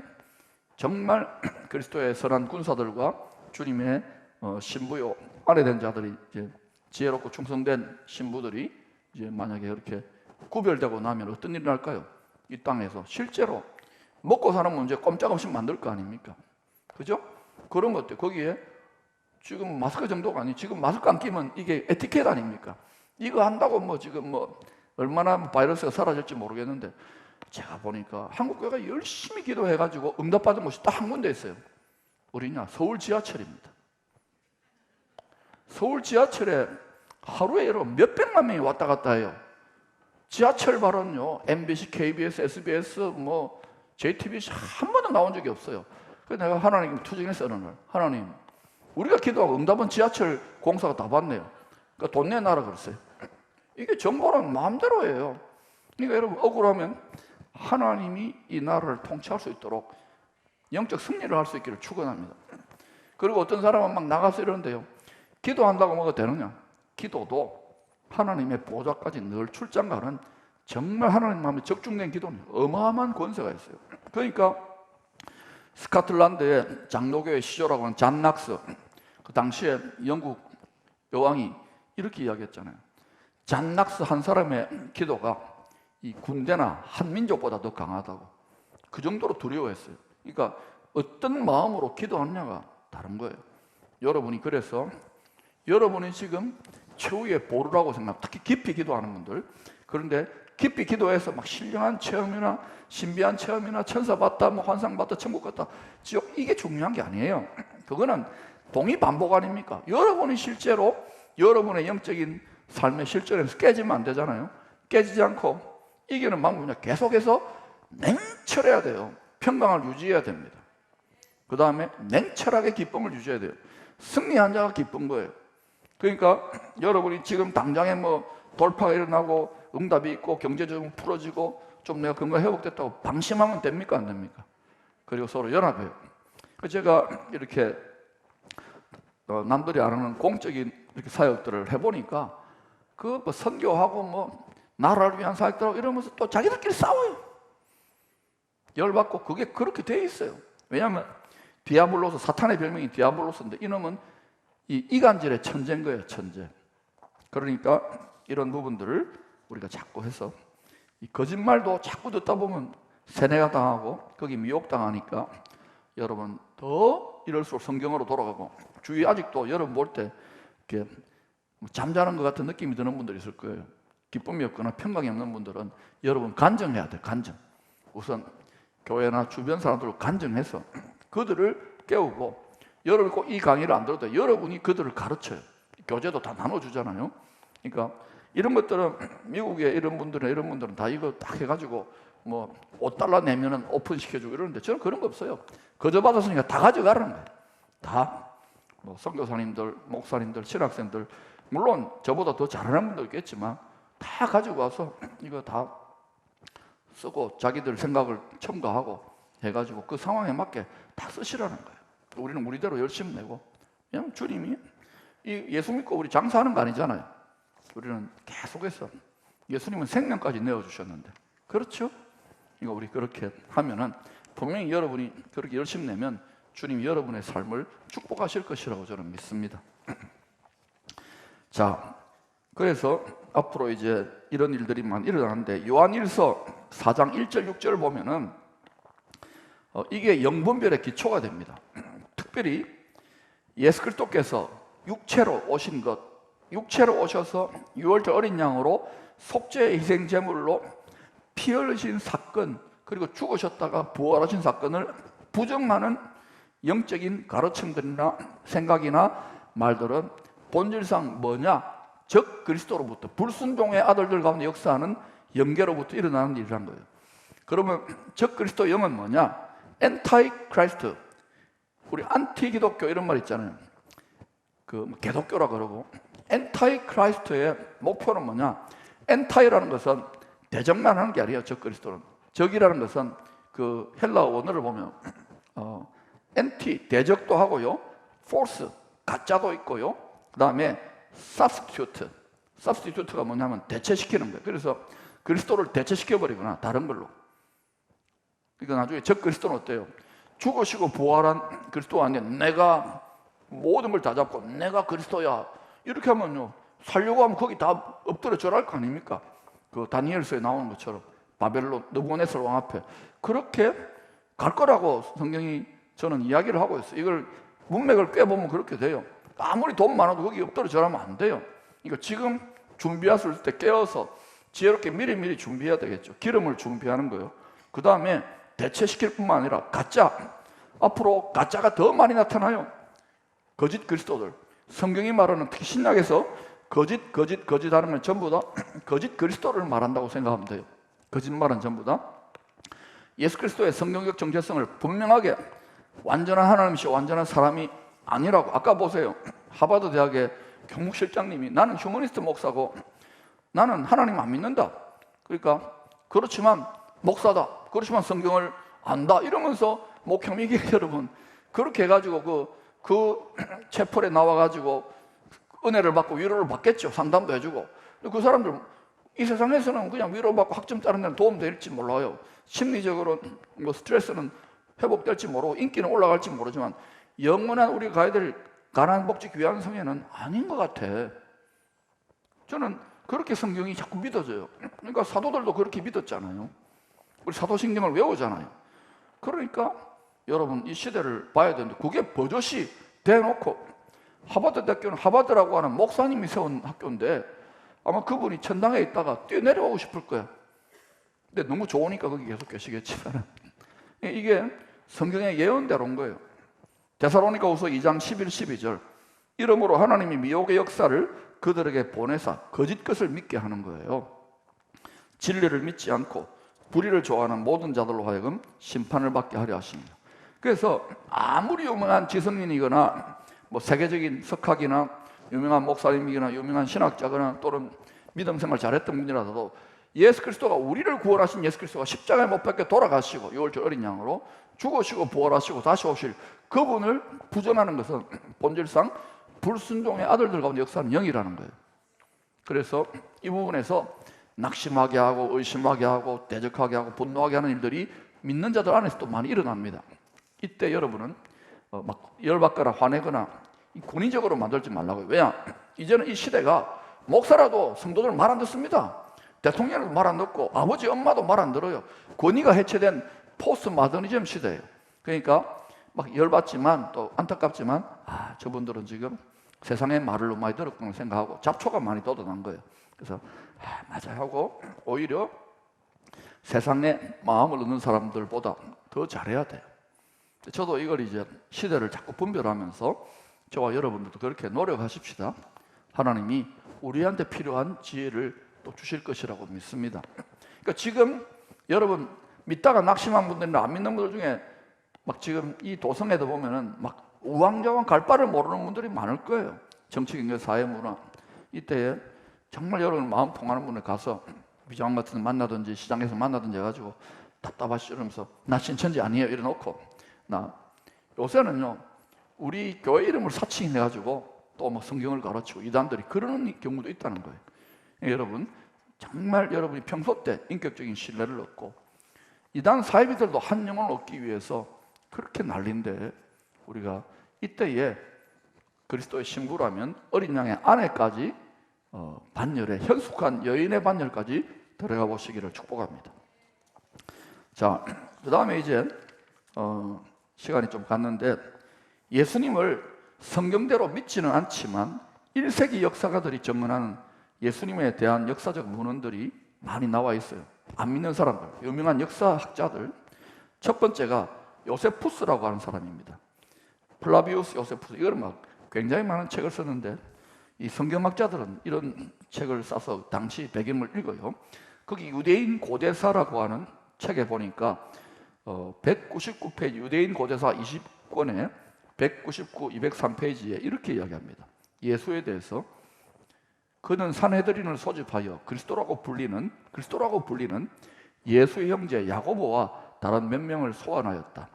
정말 그리스도의 선한 군사들과 주님의 신부요 안에 된 자들이, 이제 지혜롭고 충성된 신부들이 이제 만약에 이렇게 구별되고 나면 어떤 일이 날까요? 이 땅에서 실제로 먹고 사는 문제 꼼짝없이 만들 거 아닙니까? 그죠? 그런 것들, 거기에 지금 마스크 정도가 아니, 지금 마스크 안 끼면 이게 에티켓 아닙니까? 이거 한다고 뭐 지금 뭐 얼마나 바이러스가 사라질지 모르겠는데, 제가 보니까 한국교회가 열심히 기도해가지고 응답받은 곳이 딱 한 군데 있어요. 어디냐? 서울 지하철입니다. 서울 지하철에 하루에 여러분 몇백만 명이 왔다 갔다 해요. 지하철 발언요, MBC, KBS, SBS, 뭐 JTBC 한 번도 나온 적이 없어요. 그래서 내가 하나님 투정했어요. 어느 날, 하나님, 우리가 기도하고 응답은 지하철 공사가 다 받네요. 그러니까 돈 내놔라 그랬어요. 이게 정보는 마음대로 해요. 그러니까 여러분 억울하면 하나님이 이 나라를 통치할 수 있도록 영적 승리를 할 수 있기를 축원합니다. 그리고 어떤 사람은 막 나가서 이러는데요, 기도한다고 뭐가 되느냐? 기도도 하나님의 보좌까지 늘 출장 가는 정말 하나님 마음에 적중된 기도는 어마어마한 권세가 있어요. 그러니까 스코틀랜드의 장로교회 시조라고 하는 잔 낙스, 그 당시에 영국 여왕이 이렇게 이야기했잖아요. 잔 낙스 한 사람의 기도가 이 군대나 한 민족보다 더 강하다고, 그 정도로 두려워했어요. 그러니까 어떤 마음으로 기도하느냐가 다른 거예요. 여러분이 그래서 여러분이 지금 최후의 보루라고 생각, 특히 깊이 기도하는 분들, 그런데 깊이 기도해서 막 신령한 체험이나 신비한 체험이나 천사 봤다, 뭐 환상 봤다, 천국 갔다, 지옥, 이게 중요한 게 아니에요. 그거는 동의 반복 아닙니까? 여러분이 실제로 여러분의 영적인 삶의 실전에서 깨지면 안 되잖아요. 깨지지 않고 이기는 방법은요, 계속해서 냉철해야 돼요. 평강을 유지해야 됩니다. 그 다음에 냉철하게 기쁨을 유지해야 돼요. 승리한 자가 기쁜 거예요. 그러니까 여러분이 지금 당장에 뭐 돌파가 일어나고 응답이 있고 경제적으로 풀어지고 좀 내가 건강 회복됐다고 방심하면 됩니까? 안 됩니까? 그리고 서로 연합해요. 제가 이렇게 남들이 안 하는 공적인 이렇게 사역들을 해보니까 그 뭐 선교하고 뭐 나라를 위한 사역들하고 이러면서 또 자기들끼리 싸워요. 열받고 그게 그렇게 돼 있어요. 왜냐하면 디아블로스, 사탄의 별명이 디아블로스인데 이놈은 이 이간질의 천재인 거예요, 천재. 그러니까 이런 부분들을 우리가 자꾸 해서 이 거짓말도 자꾸 듣다 보면 세뇌가 당하고 거기 미혹당하니까 여러분 더 이럴수록 성경으로 돌아가고, 주위 아직도 여러분 볼 때 이렇게 잠자는 것 같은 느낌이 드는 분들이 있을 거예요. 기쁨이 없거나 평강이 없는 분들은 여러분 간증해야 돼요. 간증. 우선 교회나 주변 사람들을 간증해서 그들을 깨우고, 여러분이 꼭 이 강의를 안 들어도 여러분이 그들을 가르쳐요. 교재도 다 나눠주잖아요. 그러니까 이런 것들은 미국에 이런 분들은 다 이거 딱 해가지고 뭐 $5 내면은 오픈시켜주고 이러는데 저는 그런 거 없어요. 거저 받았으니까 다 가져가라는 거예요. 다. 뭐 선교사님들, 목사님들, 신학생들, 물론 저보다 더 잘하는 분도 있겠지만 다 가지고 와서 이거 다 쓰고 자기들 생각을 첨가하고 해가지고 그 상황에 맞게 다 쓰시라는 거예요. 우리는 우리대로 열심히 내고, 그냥 주님이 이 예수 믿고 우리 장사하는 거 아니잖아요. 우리는 계속해서 예수님은 생명까지 내어주셨는데, 그렇죠? 그러니까 우리 그렇게 하면은 분명히 여러분이 그렇게 열심히 내면 주님이 여러분의 삶을 축복하실 것이라고 저는 믿습니다. 자, 그래서 앞으로 이제 이런 일들이 많이 일어나는데, 요한일서 4장 1절 6절을 보면은 이게 영분별의 기초가 됩니다. 특별히 예수 그리스도께서 육체로 오신 것, 육체로 오셔서 6월절 어린 양으로 속죄의 희생 제물로 피 흘리신 사건, 그리고 죽으셨다가 부활하신 사건을 부정하는 영적인 가르침들이나 생각이나 말들은 본질상 뭐냐? 적 그리스도로부터, 불순종의 아들들 가운데 역사하는 영계로부터 일어나는 일이란 거예요. 그러면 적 그리스도 영은 뭐냐? 엔타이 크라이스트. 우리 안티 기독교 이런 말 있잖아요. 그 개독교라 그러고, 엔타이 크라이스트의 목표는 뭐냐? 엔타이라는 것은 대적만 하는 게 아니에요. 적 그리스도는. 적이라는 것은 그 헬라어 원어를 보면 엔티, 대적도 하고요, force, 가짜도 있고요, 그 다음에 substitute가 뭐냐면 대체시키는 거예요. 그래서 그리스도를 대체시켜버리거나 다른 걸로. 그러니까 나중에 적 그리스도는 어때요? 죽으시고 부활한 그리스도가 아니라 내가 모든 걸 다 잡고 내가 그리스도야, 이렇게 하면요, 살려고 하면 거기 다 엎드려 절할 거 아닙니까? 그 다니엘서에 나오는 것처럼 바벨론 느부갓네살 왕 앞에 그렇게 갈 거라고 성경이 저는 이야기를 하고 있어요. 이걸 문맥을 꿰보면 그렇게 돼요. 아무리 돈 많아도 거기 엎드려 절하면 안 돼요. 그러니까 지금 준비하실 때 깨어서 지혜롭게 미리미리 준비해야 되겠죠. 기름을 준비하는 거예요. 그 다음에 대체시킬 뿐만 아니라 가짜, 앞으로 가짜가 더 많이 나타나요. 거짓 그리스도들. 성경이 말하는, 특히 신약에서 거짓 하는 건 전부 다 거짓 그리스도를 말한다고 생각하면 돼요. 거짓말은 전부 다 예수 그리스도의 성경적 정체성을 분명하게, 완전한 하나님이시고 완전한 사람이 아니라고. 아까 보세요. 하버드 대학의 경묵실장님이 나는 휴머니스트 목사고 나는 하나님 안 믿는다. 그러니까 그렇지만 목사다. 그렇지만 성경을 안다. 이러면서 목회미기 여러분 그렇게 해가지고 그 채플에 나와가지고 은혜를 받고 위로를 받겠죠. 상담도 해주고. 그 사람들 이 세상에서는 그냥 위로받고 학점 따는 데는 도움될지 몰라요. 심리적으로 뭐 스트레스는 회복될지 모르고 인기는 올라갈지 모르지만 영원한 우리가 가야 될 가나안 복지 귀한 성에는 아닌 것 같아. 저는 그렇게 성경이 자꾸 믿어져요. 그러니까 사도들도 그렇게 믿었잖아요. 우리 사도신경을 외우잖아요. 그러니까 여러분 이 시대를 봐야 되는데 그게 버젓이 대놓고 하버드 대학교는 하버드라고 하는 목사님이 세운 학교인데 아마 그분이 천당에 있다가 뛰어내려오고 싶을 거야. 근데 너무 좋으니까 거기 계속 계시겠지만 이게 성경의 예언대로인 거예요. 데살로니가후서 2장 11, 12절 이러므로 하나님이 미혹의 역사를 그들에게 보내사 거짓 것을 믿게 하는 거예요. 진리를 믿지 않고 불의를 좋아하는 모든 자들로 하여금 심판을 받게 하려 하십니다. 그래서 아무리 유명한 지성인이거나 뭐 세계적인 석학이나 유명한 목사님이거나 유명한 신학자거나 또는 믿음 생활 잘했던 분이라도 예수 그리스도가 우리를 구원하신 예수 그리스도가 십자가에 못 박혀 돌아가시고 6월절 어린 양으로 죽으시고 부활하시고 다시 오실 그분을 부정하는 것은 본질상 불순종의 아들들 가운데 역사하는 영이라는 거예요. 그래서 이 부분에서 낙심하게 하고 의심하게 하고 대적하게 하고 분노하게 하는 일들이 믿는 자들 안에서 또 많이 일어납니다. 이때 여러분은 막 열받거나 화내거나 권위적으로 만들지 말라고요. 왜냐? 이제는 이 시대가 목사라도 성도들 말 안 듣습니다. 대통령도 말 안 듣고 아버지 엄마도 말 안 들어요. 권위가 해체된 포스트 마더니즘 시대예요. 그러니까 막 열받지만 또 안타깝지만 저분들은 지금 세상의 말을 너무 많이 들었구나 생각하고 잡초가 많이 돋아난 거예요. 그래서 맞아 하고 오히려 세상에 마음을 얻는 사람들보다 더 잘해야 돼요. 저도 이걸 이제 시대를 자꾸 분별하면서 저와 여러분들도 그렇게 노력하십시다. 하나님이 우리한테 필요한 지혜를 또 주실 것이라고 믿습니다. 그러니까 지금 여러분 믿다가 낙심한 분들이나 안 믿는 분들 중에 막 지금 이 도성에도 보면은 막 우왕좌왕 갈 바를 모르는 분들이 많을 거예요. 정치, 경제, 사회, 문화. 이때에 정말 여러분 마음 통하는 분에 가서 비장 같은 데 만나든지 시장에서 만나든지 해가지고 답답하시죠 이러면서 나 신천지 아니에요 이래놓고 나 요새는요 우리 교회 이름을 사칭해가지고 또 뭐 성경을 가르치고 이단들이 그러는 경우도 있다는 거예요. 여러분 정말 여러분이 평소 때 인격적인 신뢰를 얻고 이단 사이비들도 한 영혼을 얻기 위해서 그렇게 난리인데 우리가 이때에 그리스도의 신부라면 어린 양의 아내까지 반열에 현숙한 여인의 반열까지 들어가 보시기를 축복합니다. 자, 그 다음에 이제 시간이 좀 갔는데 예수님을 성경대로 믿지는 않지만 1세기 역사가들이 증언하는 예수님에 대한 역사적 문헌들이 많이 나와 있어요. 안 믿는 사람들, 유명한 역사학자들. 첫 번째가 요세푸스라고 하는 사람입니다. 플라비우스 요세푸스. 이거는 막 굉장히 많은 책을 썼는데 이 성경학자들은 이런 책을 써서 당시 배경을 읽어요. 거기 유대인 고대사라고 하는 책에 보니까 199페이지 유대인 고대사 20권에 199, 203페이지에 이렇게 이야기합니다. 예수에 대해서 그는 산헤드린을 소집하여 그리스도라고 불리는 예수의 형제 야고보와 다른 몇 명을 소환하였다.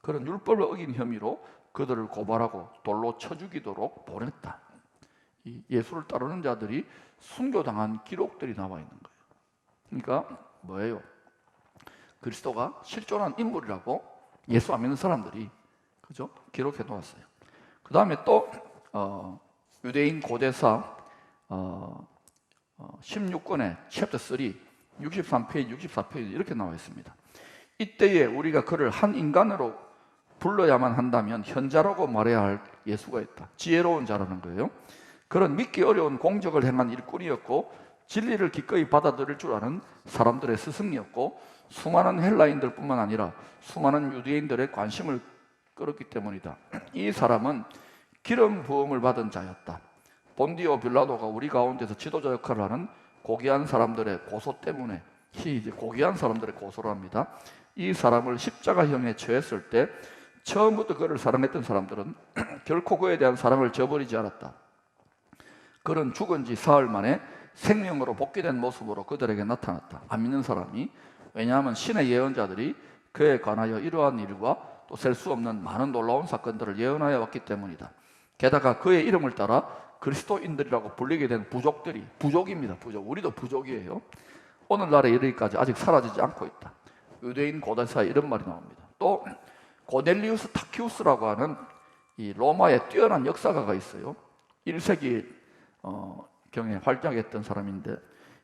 그런 율법을 어긴 혐의로 그들을 고발하고 돌로 쳐 죽이도록 보냈다. 이 예수를 따르는 자들이 순교당한 기록들이 나와 있는 거예요. 그러니까 뭐예요? 그리스도가 실존한 인물이라고 예수 안 믿는 사람들이 그죠? 기록해 놓았어요. 그 다음에 또 유대인 고대사 16권의 챕터 3 63페이지 64페이지 이렇게 나와 있습니다. 이때에 우리가 그를 한 인간으로 불러야만 한다면 현자라고 말해야 할 예수가 있다. 지혜로운 자라는 거예요. 그런 믿기 어려운 공적을 행한 일꾼이었고 진리를 기꺼이 받아들일 줄 아는 사람들의 스승이었고 수많은 헬라인들뿐만 아니라 수많은 유대인들의 관심을 끌었기 때문이다. 이 사람은 기름 부음을 받은 자였다. 본디오 빌라도가 우리 가운데서 지도자 역할을 하는 고귀한 사람들의 고소 때문에 이제 고귀한 사람들의 고소를 합니다. 이 사람을 십자가형에 처했을 때 처음부터 그를 사랑했던 사람들은 결코 그에 대한 사랑을 저버리지 않았다. 그는 죽은 지 사흘 만에 생명으로 복귀된 모습으로 그들에게 나타났다. 안 믿는 사람이. 왜냐하면 신의 예언자들이 그에 관하여 이러한 일과 또 셀 수 없는 많은 놀라운 사건들을 예언하여 왔기 때문이다. 게다가 그의 이름을 따라 그리스도인들이라고 불리게 된 부족들이, 부족입니다. 부족. 우리도 부족이에요. 오늘날에 이르기까지 아직 사라지지 않고 있다. 유대인 고대사에 이런 말이 나옵니다. 또 고넬리우스 타키우스라고 하는 이 로마의 뛰어난 역사가가 있어요. 1세기 경에 활약했던 사람인데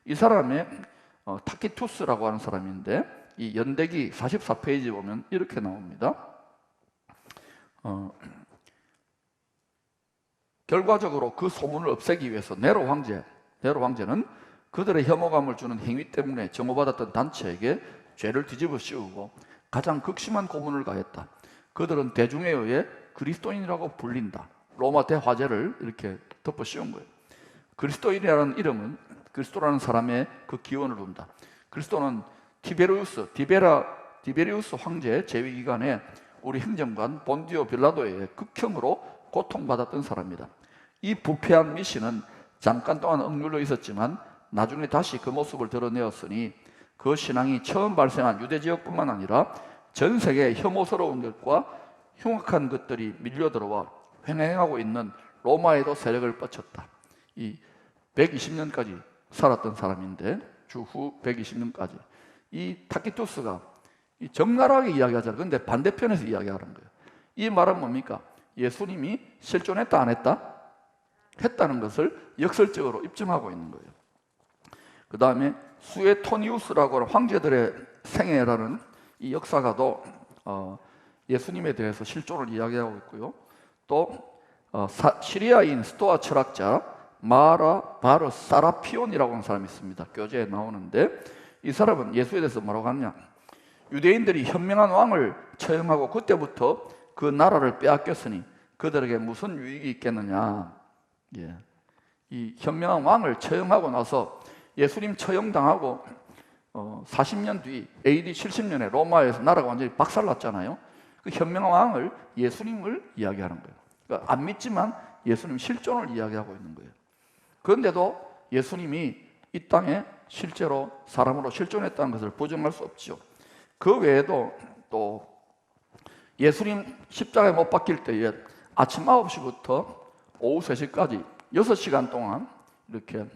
이 사람의 타키투스라고 하는 사람인데 이 연대기 44페이지 보면 이렇게 나옵니다. 결과적으로 그 소문을 없애기 위해서 네로 황제는 그들의 혐오감을 주는 행위 때문에 정오받았던 단체에게 죄를 뒤집어 씌우고 가장 극심한 고문을 가했다. 그들은 대중에 의해 그리스도인이라고 불린다. 로마 대화제를 이렇게 덮어 씌운 거예요. 그리스도인이라는 이름은 그리스도라는 사람의 그 기원을 둔다. 그리스도는 디베리우스 황제의 재위 기간에 우리 행정관 본디오 빌라도의 극형으로 고통받았던 사람이다. 이 부패한 미신은 잠깐 동안 억눌려 있었지만 나중에 다시 그 모습을 드러내었으니 그 신앙이 처음 발생한 유대 지역뿐만 아니라 전 세계의 혐오스러운 것과 흉악한 것들이 밀려들어와 횡행하고 있는 로마에도 세력을 뻗쳤다. 이 120년까지 살았던 사람인데 주후 120년까지 이 타키투스가 적나라하게 이야기하잖아요. 그런데 반대편에서 이야기하는 거예요. 이 말은 뭡니까? 예수님이 실존했다 안 했다? 했다는 것을 역설적으로 입증하고 있는 거예요. 그 다음에 수에토니우스라고 하는 황제들의 생애라는 이 역사가도 예수님에 대해서 실존을 이야기하고 있고요. 또 시리아인 스토아 철학자 마라 바르 사라피온이라고 하는 사람이 있습니다. 교재에 나오는데 이 사람은 예수에 대해서 뭐라고 하느냐, 유대인들이 현명한 왕을 처형하고 그때부터 그 나라를 빼앗겼으니 그들에게 무슨 유익이 있겠느냐. 이 현명한 왕을 처형하고 나서 예수님 처형당하고 40년 뒤 AD 70년에 로마에서 나라가 완전히 박살났잖아요. 그 현명한 왕을, 예수님을 이야기하는 거예요. 그러니까 안 믿지만 예수님 실존을 이야기하고 있는 거예요. 그런데도 예수님이 이 땅에 실제로 사람으로 실존했다는 것을 부정할 수 없죠. 그 외에도 또 예수님 십자가에 못 박힐 때에 아침 9시부터 오후 3시까지 6시간 동안 이렇게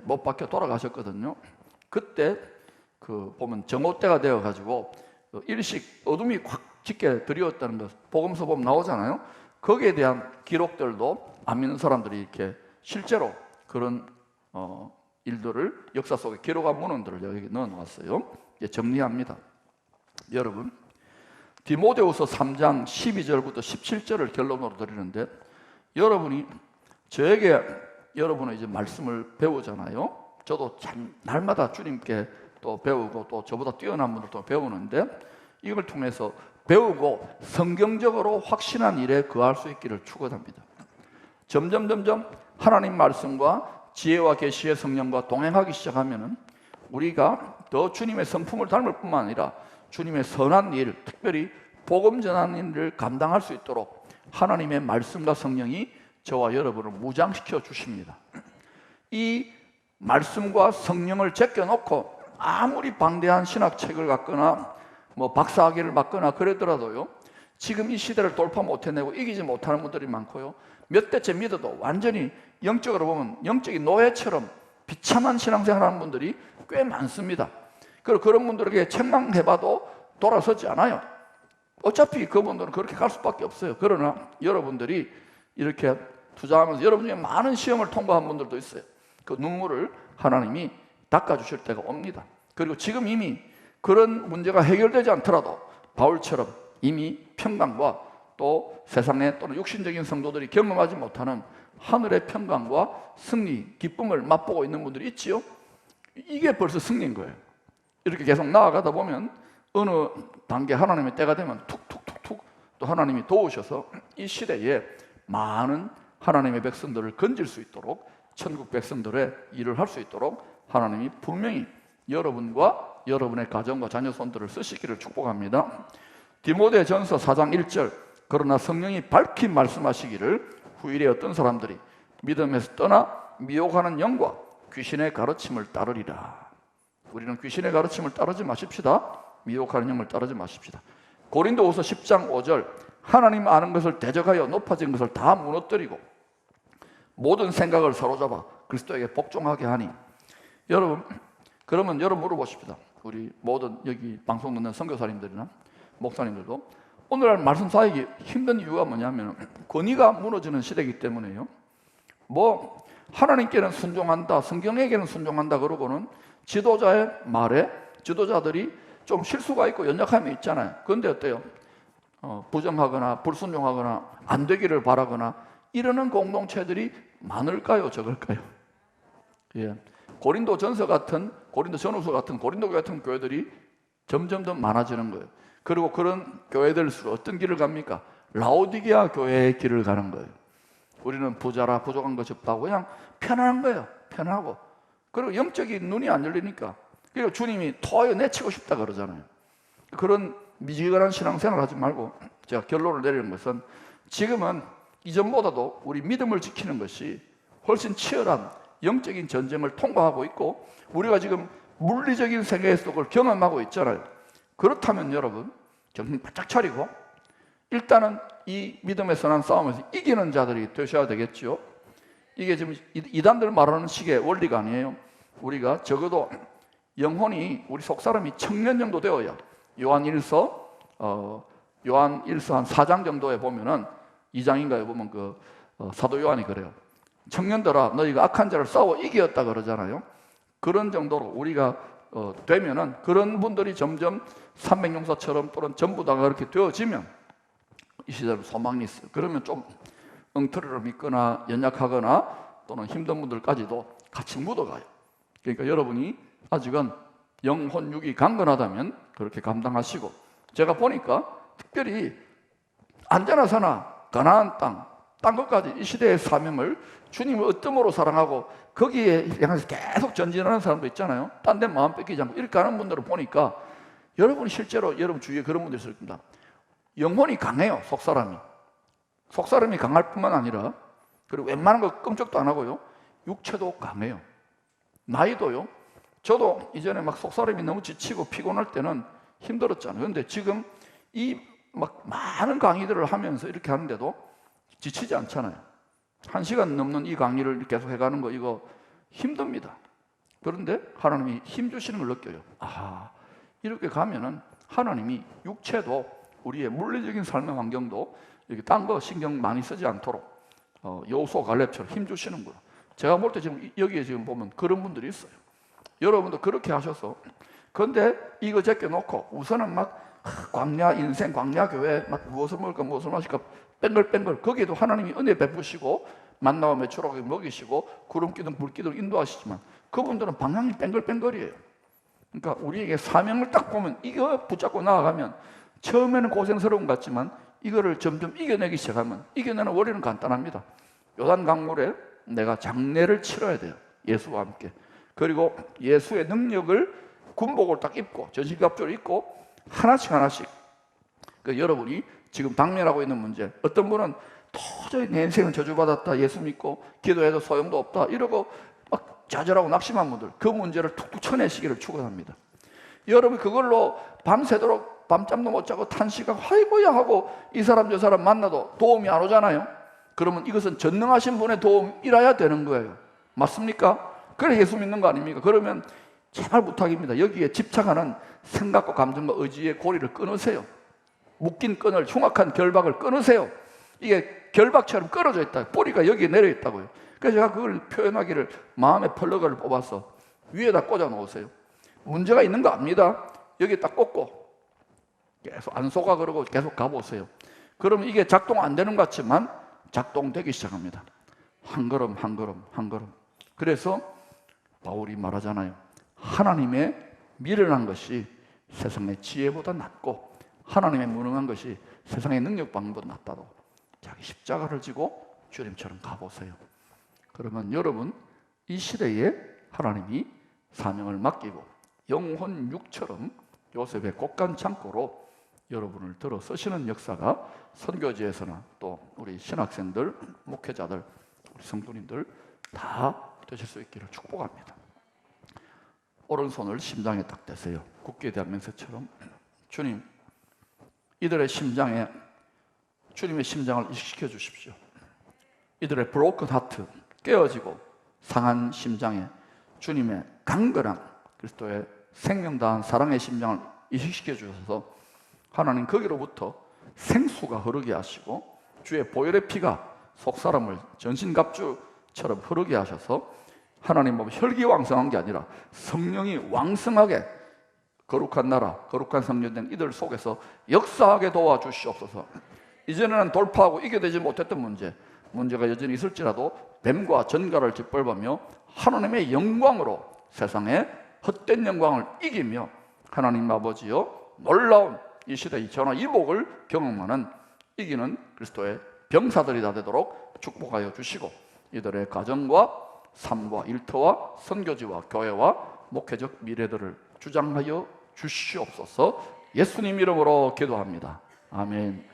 못 박혀 돌아가셨거든요. 그때 보면 정오때가 되어 가지고 일식 어둠이 확 짙게 드리웠다는 것 복음서 보면 나오잖아요. 거기에 대한 기록들도 안 믿는 사람들이 이렇게 실제로 그런 일들을 역사 속에 기록한 문헌들을 여기 넣어 놓았어요. 정리합니다. 여러분, 디모데후서 3장 12절부터 17절을 결론으로 드리는데, 여러분이 저에게 여러분의 이제 말씀을 배우잖아요. 저도 참 날마다 주님께 또 배우고 또 저보다 뛰어난 분들도 배우는데, 이걸 통해서 배우고 성경적으로 확신한 일에 거할 수 있기를 축원합니다. 점점 하나님 말씀과 지혜와 계시의 성령과 동행하기 시작하면은 우리가 더 주님의 성품을 닮을 뿐만 아니라 주님의 선한 일, 특별히 복음 전하는 일을 감당할 수 있도록 하나님의 말씀과 성령이 저와 여러분을 무장시켜 주십니다. 이 말씀과 성령을 제껴놓고 아무리 방대한 신학책을 갖거나 박사학위를 받거나 그러더라도요, 지금 이 시대를 돌파 못해내고 이기지 못하는 분들이 많고요, 몇 대째 믿어도 완전히 영적으로 보면 영적인 노예처럼 비참한 신앙생활하는 분들이 꽤 많습니다. 그리고 그런 분들에게 책망해봐도 돌아서지 않아요. 어차피 그분들은 그렇게 갈 수밖에 없어요. 그러나 여러분들이 이렇게 투자하면서 여러분 중에 많은 시험을 통과한 분들도 있어요. 그 눈물을 하나님이 닦아주실 때가 옵니다. 그리고 지금 이미 그런 문제가 해결되지 않더라도 바울처럼 이미 평강과 또 세상에 또는 육신적인 성도들이 경험하지 못하는 하늘의 평강과 승리, 기쁨을 맛보고 있는 분들이 있지요. 이게 벌써 승리인 거예요. 이렇게 계속 나아가다 보면 어느 단계 하나님의 때가 되면 툭툭툭툭 또 하나님이 도우셔서 이 시대에 많은 하나님의 백성들을 건질 수 있도록, 천국 백성들의 일을 할 수 있도록 하나님이 분명히 여러분과 여러분의 가정과 자녀 손들을 쓰시기를 축복합니다. 디모데전서 4장 1절, 그러나 성령이 밝히 말씀하시기를 후일에 어떤 사람들이 믿음에서 떠나 미혹하는 영과 귀신의 가르침을 따르리라. 우리는 귀신의 가르침을 따르지 마십시다. 미혹하는 영을 따르지 마십시다. 고린도후서 10장 5절, 하나님 아는 것을 대적하여 높아진 것을 다 무너뜨리고 모든 생각을 사로잡아 그리스도에게 복종하게 하니. 여러분, 그러면 여러분 물어보십시다. 우리 모든 여기 방송 듣는 선교사님들이나 목사님들도 오늘날 말씀 사역이 힘든 이유가 뭐냐면 권위가 무너지는 시대이기 때문에요. 하나님께는 순종한다, 성경에게는 순종한다 그러고는 지도자의 말에 지도자들이 좀 실수가 있고 연약함이 있잖아요. 그런데 어때요? 부정하거나 불순종하거나 안 되기를 바라거나 이러는 공동체들이 많을까요? 적을까요? 고린도 전서 같은, 고린도 전후서 같은, 고린도 같은 교회들이 점점 더 많아지는 거예요. 그리고 그런 교회들수록 어떤 길을 갑니까? 라오디게아 교회의 길을 가는 거예요. 우리는 부자라 부족한 것이 없다고 그냥 편안한 거예요. 편하고. 그리고 영적인 눈이 안 열리니까. 그리고 주님이 토하여 내치고 싶다 그러잖아요. 그런 미지근한 신앙생활을 하지 말고 제가 결론을 내리는 것은 지금은 이전보다도 우리 믿음을 지키는 것이 훨씬 치열한 영적인 전쟁을 통과하고 있고 우리가 지금 물리적인 세계 속을 경험하고 있잖아요. 그렇다면 여러분 정신 바짝 차리고 일단은 이 믿음의 선한 싸움에서 이기는 자들이 되셔야 되겠죠. 이게 지금 이단들 말하는 식의 원리가 아니에요. 우리가 적어도 영혼이 우리 속사람이 청년 정도 되어야 요한 1서 요한 1서 한 4장 정도에 보면은 2장인가에 보면 사도 요한이 그래요. 청년들아 너희가 악한 자를 싸워 이기었다 그러잖아요. 그런 정도로 우리가 되면은 그런 분들이 점점 300용사처럼 또는 전부 다가 그렇게 되어지면 이 시대로 소망이 있어요. 그러면 좀 엉터리로 믿거나 연약하거나 또는 힘든 분들까지도 같이 묻어가요. 그러니까 여러분이 아직은 영혼 육이 강건하다면 그렇게 감당하시고, 제가 보니까 특별히 안전하사나 가나안 딴 것까지 이 시대의 사명을 주님을 어뜸으로 사랑하고 거기에 향해서 계속 전진하는 사람도 있잖아요. 딴 데 마음 뺏기지 않고 이렇게 하는 분들을 보니까 여러분 실제로 여러분 주위에 그런 분들이 있을 겁니다. 영혼이 강해요. 속사람이 강할 뿐만 아니라 그리고 웬만한 거 끔찍도 안 하고요, 육체도 강해요. 나이도요. 저도 이전에 막 속사람이 너무 지치고 피곤할 때는 힘들었잖아요. 그런데 지금 이 막 많은 강의들을 하면서 이렇게 하는데도 지치지 않잖아요. 1시간 넘는 이 강의를 계속 해가는 거 이거 힘듭니다. 그런데 하나님이 힘 주시는 걸 느껴요. 이렇게 가면은 하나님이 육체도 우리의 물리적인 삶의 환경도 이렇게 딴 거 신경 많이 쓰지 않도록 여호수아 갈렙처럼 힘 주시는구나. 제가 볼 때 지금 여기에 지금 보면 그런 분들이 있어요. 여러분도 그렇게 하셔서, 그런데 이거 제껴놓고 우선은 막 광야 인생, 광야 교회 막 무엇을 먹을까 무엇을 마실까 뺑글뺑글, 거기에도 하나님이 은혜 베푸시고 만나와 메추라고 먹이시고 구름기둥 불기둥 인도하시지만 그분들은 방향이 뺑글뺑글이에요. 그러니까 우리에게 사명을 딱 보면 이거 붙잡고 나아가면 처음에는 고생스러운 것 같지만 이거를 점점 이겨내기 시작하면 이겨내는 원리는 간단합니다. 요단 강물에 내가 장례를 치러야 돼요. 예수와 함께. 그리고 예수의 능력을 군복을 딱 입고 전신갑주를 입고 하나씩 여러분이 지금 당면하고 있는 문제, 어떤 분은 도저히 내 인생은 저주받았다, 예수 믿고 기도해도 소용도 없다 이러고 막 좌절하고 낙심한 분들, 그 문제를 툭툭 쳐내시기를 축원합니다. 여러분 그걸로 밤새도록 밤잠도 못 자고 탄식하고 아이고야 하고 이 사람 저 사람 만나도 도움이 안 오잖아요. 그러면 이것은 전능하신 분의 도움이라야 되는 거예요. 맞습니까? 그래 예수 믿는 거 아닙니까? 그러면 제발 부탁입니다. 여기에 집착하는 생각과 감정과 의지의 고리를 끊으세요. 묶인 끈을, 흉악한 결박을 끊으세요. 이게 결박처럼 끊어져 있다. 뿌리가 여기에 내려 있다고요. 그래서 제가 그걸 표현하기를 마음의 펄러가를 뽑아서 위에다 꽂아 놓으세요. 문제가 있는 거 압니다. 여기 딱 꽂고 계속 안 속아 그러고 계속 가보세요. 그러면 이게 작동 안 되는 것 같지만 작동되기 시작합니다. 한 걸음 한 걸음 한 걸음. 그래서 바울이 말하잖아요. 하나님의 미련한 것이 세상의 지혜보다 낫고 하나님의 무능한 것이 세상의 능력 방법보다 낫다고. 자기 십자가를 지고 주님처럼 가보세요. 그러면 여러분 이 시대에 하나님이 사명을 맡기고 영혼 육처럼 요셉의 곡간 창고로 여러분을 들어 쓰시는 역사가 선교지에서나 또 우리 신학생들, 목회자들, 우리 성도님들 다 되실 수 있기를 축복합니다. 오른손을 심장에 딱 대세요. 국기에 대한 맹세처럼. 주님, 이들의 심장에 주님의 심장을 이식시켜 주십시오. 이들의 브로큰 하트, 깨어지고 상한 심장에 주님의 강건한 그리스도의 생명 다한 사랑의 심장을 이식시켜 주셔서 하나님 거기로부터 생수가 흐르게 하시고 주의 보혈의 피가 속사람을 전신갑주처럼 흐르게 하셔서 하나님 보면 혈기왕성한 게 아니라 성령이 왕성하게 거룩한 나라, 거룩한 성전된 이들 속에서 역사하게 도와주시옵소서. 이전에는 돌파하고 이겨내지 못했던 문제가 여전히 있을지라도 뱀과 전갈을 짓밟으며 하나님의 영광으로 세상의 헛된 영광을 이기며 하나님 아버지여 놀라운 이 시대의 전화위복을 경험하는 이기는 그리스도의 병사들이 다 되도록 축복하여 주시고 이들의 가정과 삶과 일터와 선교지와 교회와 목회적 미래들을 주장하여 주시옵소서. 예수님 이름으로 기도합니다. 아멘.